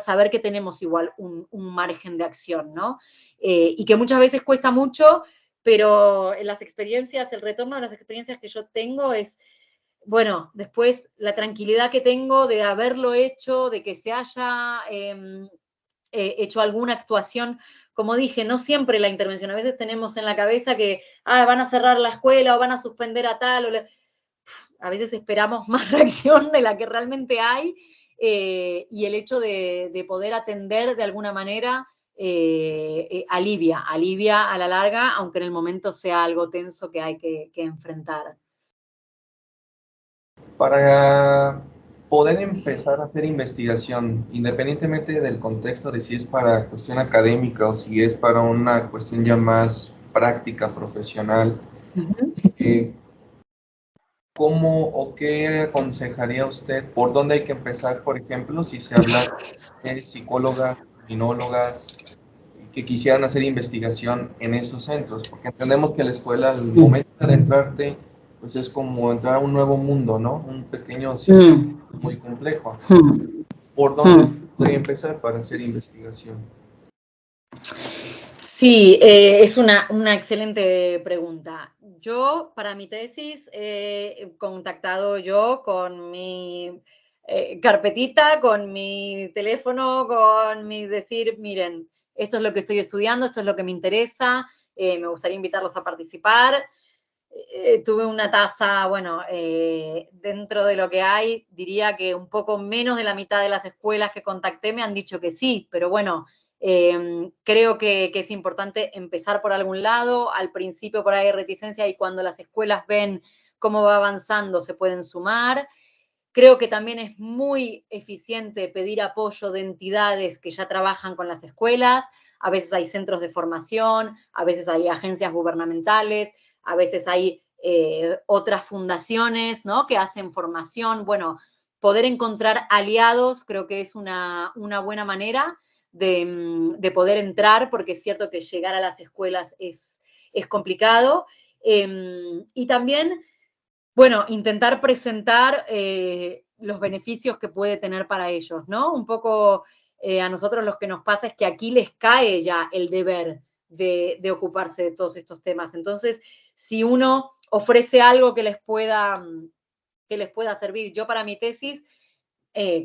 S1: saber que tenemos igual un margen de acción, ¿no? Y que muchas veces cuesta mucho, pero en las experiencias, el retorno de las experiencias que yo tengo es, bueno, después la tranquilidad que tengo de haberlo hecho, de que se haya hecho alguna actuación. Como dije, no siempre la intervención, a veces tenemos en la cabeza que van a cerrar la escuela o van a suspender a tal, a veces esperamos más reacción de la que realmente hay, y el hecho de poder atender de alguna manera alivia a la larga, aunque en el momento sea algo tenso que hay que enfrentar.
S9: Para poder empezar a hacer investigación, independientemente del contexto de si es para cuestión académica o si es para una cuestión ya más práctica, profesional, ¿cómo o qué aconsejaría usted? ¿Por dónde hay que empezar, por ejemplo, si se habla de psicólogas, criminólogas que quisieran hacer investigación en esos centros? Porque entendemos que la escuela, al momento de entrarte, pues es como entrar a un nuevo mundo, ¿no? Un pequeño sistema muy complejo. ¿Por dónde podría empezar para hacer investigación?
S1: Sí, es una excelente pregunta. Yo, para mi tesis, he contactado yo con mi carpetita, con mi teléfono, con mi decir, miren, esto es lo que estoy estudiando, esto es lo que me interesa, me gustaría invitarlos a participar. Tuve una tasa, bueno, dentro de lo que hay, diría que un poco menos de la mitad de las escuelas que contacté me han dicho que sí, pero bueno, creo que es importante empezar por algún lado. Al principio por ahí hay reticencia y cuando las escuelas ven cómo va avanzando se pueden sumar. Creo que también es muy eficiente pedir apoyo de entidades que ya trabajan con las escuelas. A veces hay centros de formación, a veces hay agencias gubernamentales, a veces hay otras fundaciones, ¿no?, que hacen formación. Bueno, poder encontrar aliados creo que es una buena manera de poder entrar, porque es cierto que llegar a las escuelas es complicado. Y también, bueno, intentar presentar los beneficios que puede tener para ellos, ¿no? Un poco a nosotros lo que nos pasa es que aquí les cae ya el deber de ocuparse de todos estos temas. Entonces, si uno ofrece algo que les pueda servir, yo para mi tesis,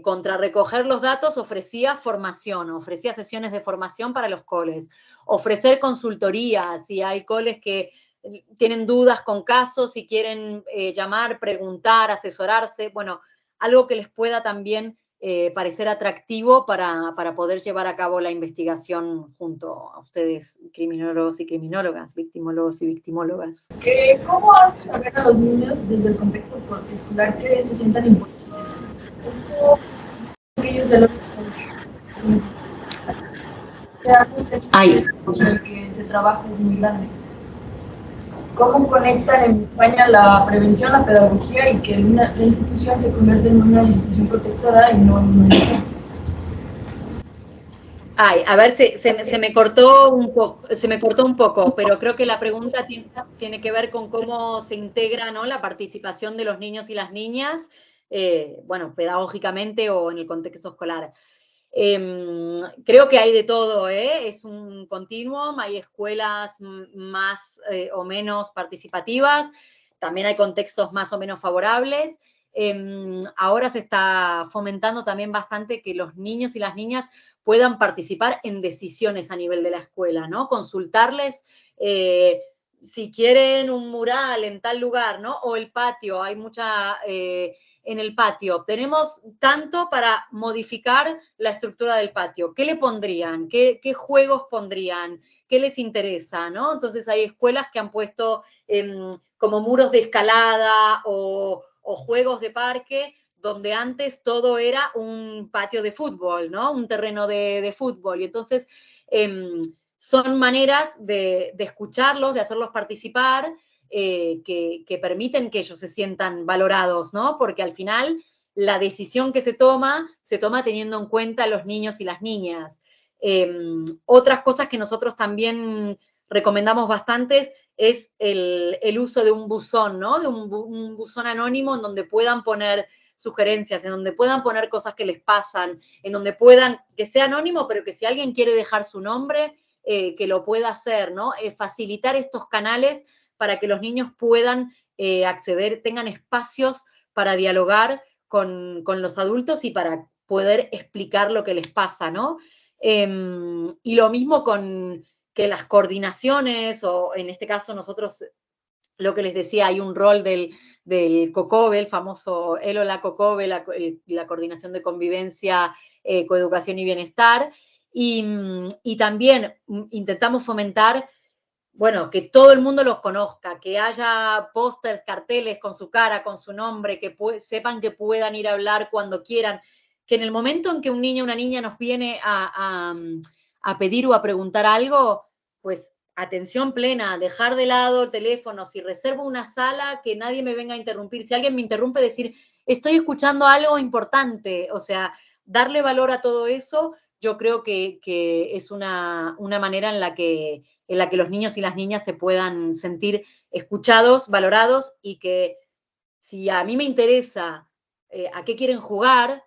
S1: contra recoger los datos, ofrecía formación, ofrecía sesiones de formación para los coles, ofrecer consultoría, si hay coles que tienen dudas con casos y quieren llamar, preguntar, asesorarse, bueno, algo que les pueda también parecer atractivo para poder llevar a cabo la investigación junto a ustedes, criminólogos y criminólogas, victimólogos y victimólogas.
S7: ¿Cómo haces saber a los niños desde el contexto escolar que se sientan importantes? ¿Cómo ellos ya lo que se trabaja es muy grande? ¿Cómo conectan en España la prevención, la pedagogía y que la institución se convierte en una institución protectora y no en una institución?
S1: A ver, se me cortó un poco, pero creo que la pregunta tiene que ver con cómo se integra, ¿no?, la participación de los niños y las niñas, bueno, pedagógicamente o en el contexto escolar. Creo que hay de todo, es un continuum, hay escuelas más o menos participativas, también hay contextos más o menos favorables. Ahora se está fomentando también bastante que los niños y las niñas puedan participar en decisiones a nivel de la escuela, ¿no? Consultarles si quieren un mural en tal lugar, ¿no? O el patio, hay mucha... en el patio, tenemos tanto para modificar la estructura del patio. ¿Qué le pondrían? ¿Qué juegos pondrían? ¿Qué les interesa? ¿No? Entonces hay escuelas que han puesto como muros de escalada o juegos de parque, donde antes todo era un patio de fútbol, ¿no? Un terreno de fútbol. Y entonces son maneras de escucharlos, de hacerlos participar, que permiten que ellos se sientan valorados, ¿no? Porque al final la decisión que se toma teniendo en cuenta a los niños y las niñas. Otras cosas que nosotros también recomendamos bastante es el uso de un buzón, ¿no? De un buzón anónimo en donde puedan poner sugerencias, en donde puedan poner cosas que les pasan, en donde puedan, que sea anónimo, pero que si alguien quiere dejar su nombre, que lo pueda hacer, ¿no? Facilitar estos canales para que los niños puedan acceder, tengan espacios para dialogar con los adultos y para poder explicar lo que les pasa, ¿no? Y lo mismo con que las coordinaciones, o en este caso nosotros, lo que les decía, hay un rol del COCOBE, el famoso ELO, la COCOBE, la Coordinación de Convivencia, Coeducación y Bienestar, y también intentamos fomentar, bueno, que todo el mundo los conozca, que haya pósters, carteles con su cara, con su nombre, que sepan que puedan ir a hablar cuando quieran, que en el momento en que un niño o una niña nos viene a pedir o a preguntar algo, pues atención plena, dejar de lado el teléfono, si reservo una sala, que nadie me venga a interrumpir, si alguien me interrumpe, decir, estoy escuchando algo importante, o sea, darle valor a todo eso. Yo creo que es una manera en la que los niños y las niñas se puedan sentir escuchados, valorados, y que si a mí me interesa a qué quieren jugar,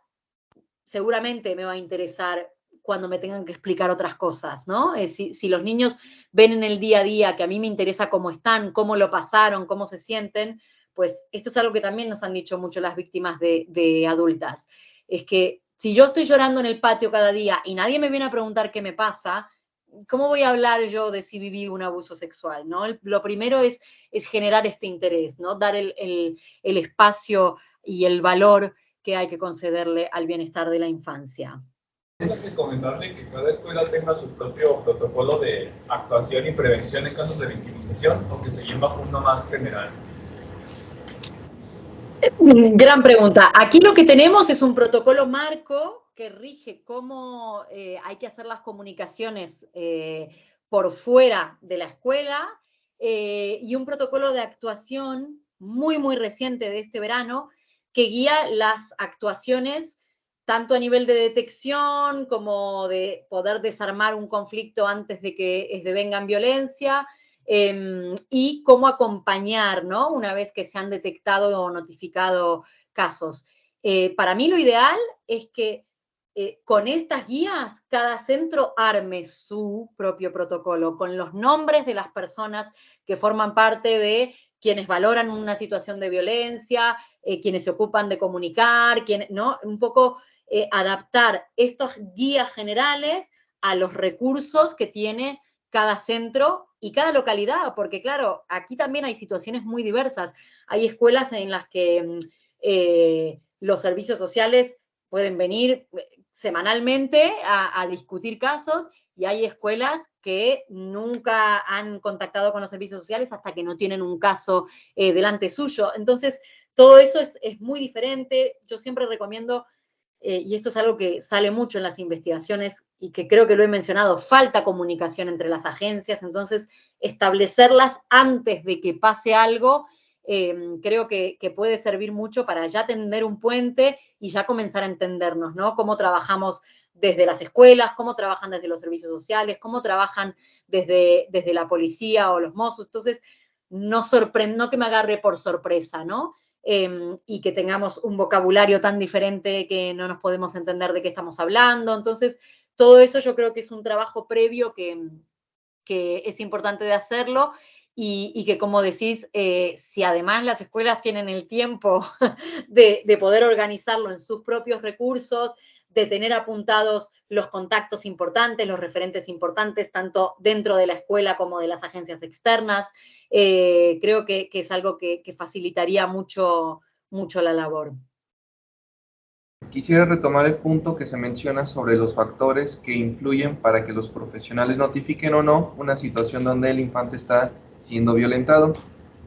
S1: seguramente me va a interesar cuando me tengan que explicar otras cosas, ¿no? Si los niños ven en el día a día que a mí me interesa cómo están, cómo lo pasaron, cómo se sienten, pues esto es algo que también nos han dicho mucho las víctimas de adultas. Es que si yo estoy llorando en el patio cada día y nadie me viene a preguntar qué me pasa, ¿cómo voy a hablar yo de si viví un abuso sexual, ¿no? Lo primero es generar este interés, ¿no? Dar el espacio y el valor que hay que concederle al bienestar de la infancia.
S10: Es recomendable que cada escuela tenga su propio protocolo de actuación y prevención en casos de victimización, o que se lleve bajo uno más general.
S1: Gran pregunta. Aquí lo que tenemos es un protocolo marco que rige cómo hay que hacer las comunicaciones por fuera de la escuela, y un protocolo de actuación muy, muy reciente de este verano que guía las actuaciones tanto a nivel de detección como de poder desarmar un conflicto antes de que devenga en violencia, y cómo acompañar, ¿no? Una vez que se han detectado o notificado casos. Para mí lo ideal es que con estas guías cada centro arme su propio protocolo, con los nombres de las personas que forman parte de quienes valoran una situación de violencia, quienes se ocupan de comunicar, ¿no? Un poco adaptar estas guías generales a los recursos que tiene cada centro y cada localidad, porque claro, aquí también hay situaciones muy diversas. Hay escuelas en las que los servicios sociales pueden venir semanalmente a discutir casos, y hay escuelas que nunca han contactado con los servicios sociales hasta que no tienen un caso delante suyo. Entonces, todo eso es muy diferente. Yo siempre recomiendo, y esto es algo que sale mucho en las investigaciones y que creo que lo he mencionado, falta comunicación entre las agencias. Entonces, establecerlas antes de que pase algo, creo que puede servir mucho para ya tender un puente y ya comenzar a entendernos, ¿no? Cómo trabajamos desde las escuelas, cómo trabajan desde los servicios sociales, cómo trabajan desde la policía o los Mossos. Entonces, no que me agarre por sorpresa, ¿no? y que tengamos un vocabulario tan diferente que no nos podemos entender de qué estamos hablando. Entonces, todo eso yo creo que es un trabajo previo que es importante de hacerlo y que, como decís, si además las escuelas tienen el tiempo de poder organizarlo en sus propios recursos, de tener apuntados los contactos importantes, los referentes importantes, tanto dentro de la escuela como de las agencias externas, creo que es algo que facilitaría mucho la labor.
S9: Quisiera retomar el punto que se menciona sobre los factores que influyen para que los profesionales notifiquen o no una situación donde el infante está siendo violentado.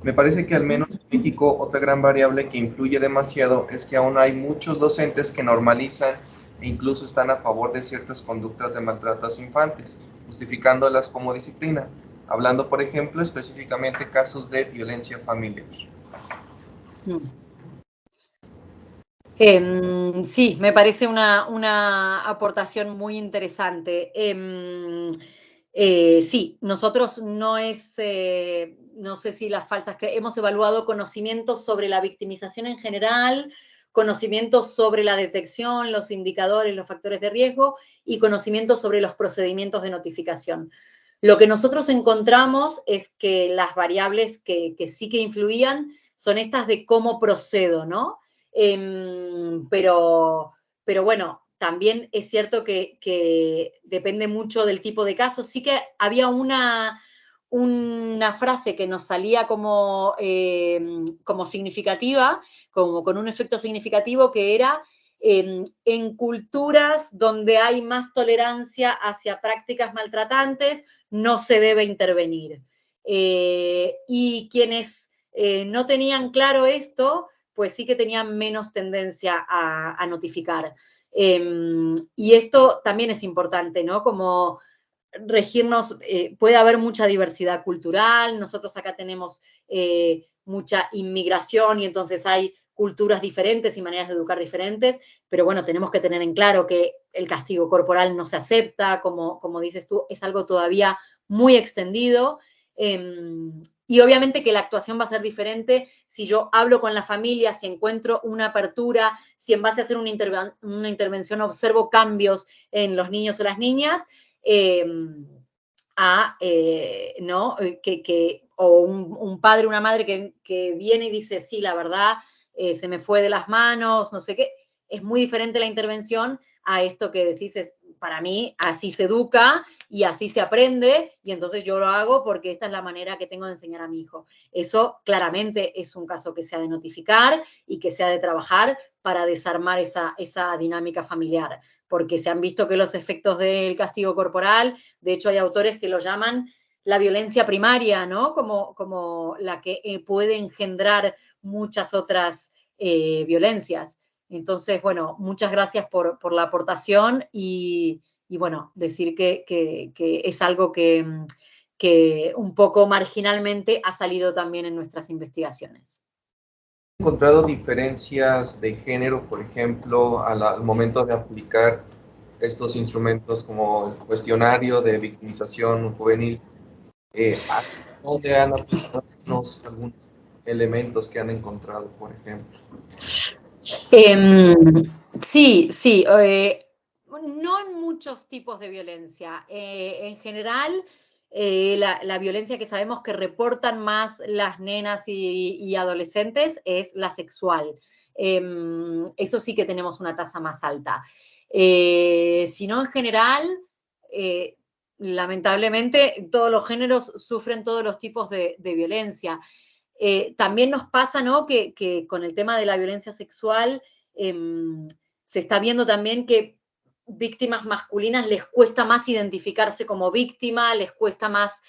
S9: Me parece que al menos en México otra gran variable que influye demasiado es que aún hay muchos docentes que normalizan e incluso están a favor de ciertas conductas de maltrato a los infantes, justificándolas como disciplina, hablando, por ejemplo, específicamente casos de violencia familiar.
S1: Sí, me parece una aportación muy interesante. Sí, nosotros no sé si las falsas, hemos evaluado conocimientos sobre la victimización en general, conocimientos sobre la detección, los indicadores, los factores de riesgo y conocimientos sobre los procedimientos de notificación. Lo que nosotros encontramos es que las variables que sí que influían son estas de cómo procedo, ¿no? Pero bueno, también es cierto que depende mucho del tipo de caso. Sí que había una frase que nos salía como significativa, como con un efecto significativo, que era en culturas donde hay más tolerancia hacia prácticas maltratantes, no se debe intervenir. Y quienes no tenían claro esto, pues sí que tenían menos tendencia a notificar. Y esto también es importante, ¿no? Como regirnos, puede haber mucha diversidad cultural, nosotros acá tenemos mucha inmigración y entonces hay culturas diferentes y maneras de educar diferentes, pero bueno, tenemos que tener en claro que el castigo corporal no se acepta, como dices tú, es algo todavía muy extendido. Y obviamente que la actuación va a ser diferente si yo hablo con la familia, si encuentro una apertura, si en base a hacer una intervención observo cambios en los niños o las niñas, ¿no? O un padre, una madre que viene y dice, sí, la verdad, se me fue de las manos, no sé qué. Es muy diferente la intervención a esto que decís, para mí, así se educa y así se aprende, y entonces yo lo hago porque esta es la manera que tengo de enseñar a mi hijo. Eso claramente es un caso que se ha de notificar y que se ha de trabajar para desarmar esa dinámica familiar, porque se han visto que los efectos del castigo corporal, de hecho hay autores que lo llaman la violencia primaria, ¿no? Como la que puede engendrar muchas otras violencias. Entonces, bueno, muchas gracias por la aportación y bueno, decir que es algo que un poco marginalmente ha salido también en nuestras investigaciones.
S9: ¿Has encontrado diferencias de género, por ejemplo, al momento de aplicar estos instrumentos como el cuestionario de victimización juvenil? ¿Dónde han aplicado algunos elementos que han encontrado, por ejemplo?
S1: Sí, no en muchos tipos de violencia. En general, la violencia que sabemos que reportan más las nenas y adolescentes es la sexual. Eso sí que tenemos una tasa más alta. Si no, en general, lamentablemente, todos los géneros sufren todos los tipos de violencia. También nos pasa, ¿no?, que con el tema de la violencia sexual se está viendo también que víctimas masculinas les cuesta más identificarse como víctima, les cuesta más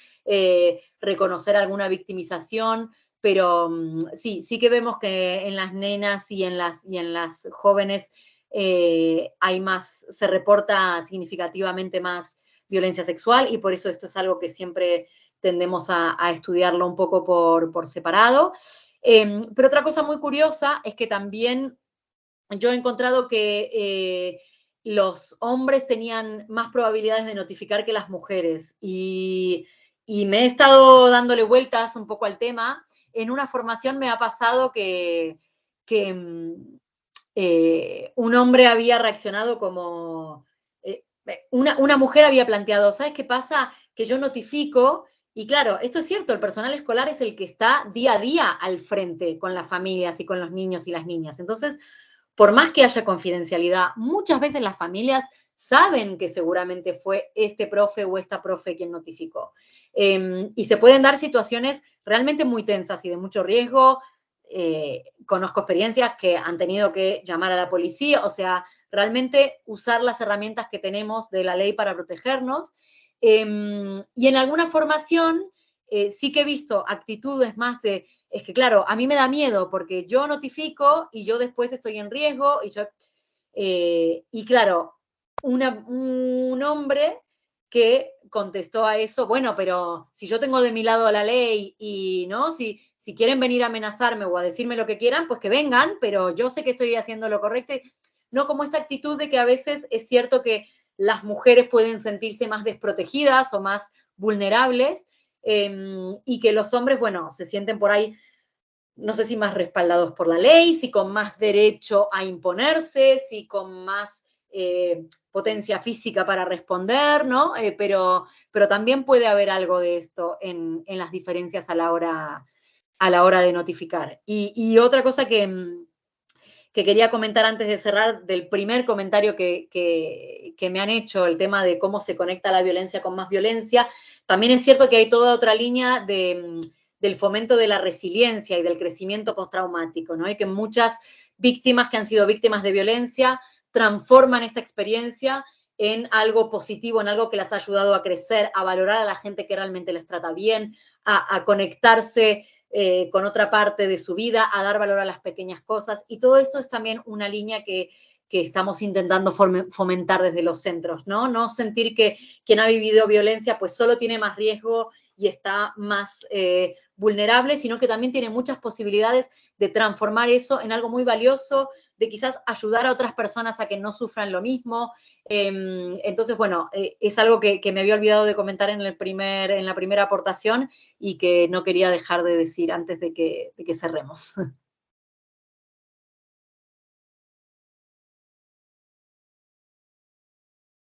S1: reconocer alguna victimización, pero sí que vemos que en las nenas y en las jóvenes se reporta significativamente más violencia sexual, y por eso esto es algo que siempre tendemos a estudiarlo un poco por separado. Pero otra cosa muy curiosa es que también yo he encontrado que los hombres tenían más probabilidades de notificar que las mujeres, y me he estado dándole vueltas un poco al tema. En una formación me ha pasado que que un hombre había reaccionado como... una mujer había planteado, ¿sabes qué pasa? Que yo notifico, y claro, esto es cierto, el personal escolar es el que está día a día al frente con las familias y con los niños y las niñas. Entonces, por más que haya confidencialidad, muchas veces las familias saben que seguramente fue este profe o esta profe quien notificó. Y se pueden dar situaciones realmente muy tensas y de mucho riesgo. Conozco experiencias que han tenido que llamar a la policía, o sea, realmente usar las herramientas que tenemos de la ley para protegernos. Y en alguna formación sí que he visto actitudes más de, es que claro, a mí me da miedo porque yo notifico y yo después estoy en riesgo, y claro, un hombre que contestó a eso, bueno, pero si yo tengo de mi lado la ley y no, si quieren venir a amenazarme o a decirme lo que quieran, pues que vengan, pero yo sé que estoy haciendo lo correcto. No como esta actitud de que a veces es cierto que las mujeres pueden sentirse más desprotegidas o más vulnerables, y que los hombres, bueno, se sienten por ahí, no sé si más respaldados por la ley, si con más derecho a imponerse, si con más potencia física para responder, ¿no? Pero también puede haber algo de esto en las diferencias a la hora de notificar. Y otra cosa que quería comentar antes de cerrar, del primer comentario que me han hecho, el tema de cómo se conecta la violencia con más violencia, también es cierto que hay toda otra línea del fomento de la resiliencia y del crecimiento postraumático, ¿no? Y que muchas víctimas que han sido víctimas de violencia transforman esta experiencia en algo positivo, en algo que las ha ayudado a crecer, a valorar a la gente que realmente les trata bien, a conectarse con otra parte de su vida, a dar valor a las pequeñas cosas, y todo eso es también una línea que estamos intentando fomentar desde los centros, ¿no? No sentir que quien ha vivido violencia pues solo tiene más riesgo y está más vulnerable, sino que también tiene muchas posibilidades de transformar eso en algo muy valioso, de quizás ayudar a otras personas a que no sufran lo mismo. Entonces, bueno, es algo que me había olvidado de comentar en la primera aportación y que no quería dejar de decir antes de que cerremos.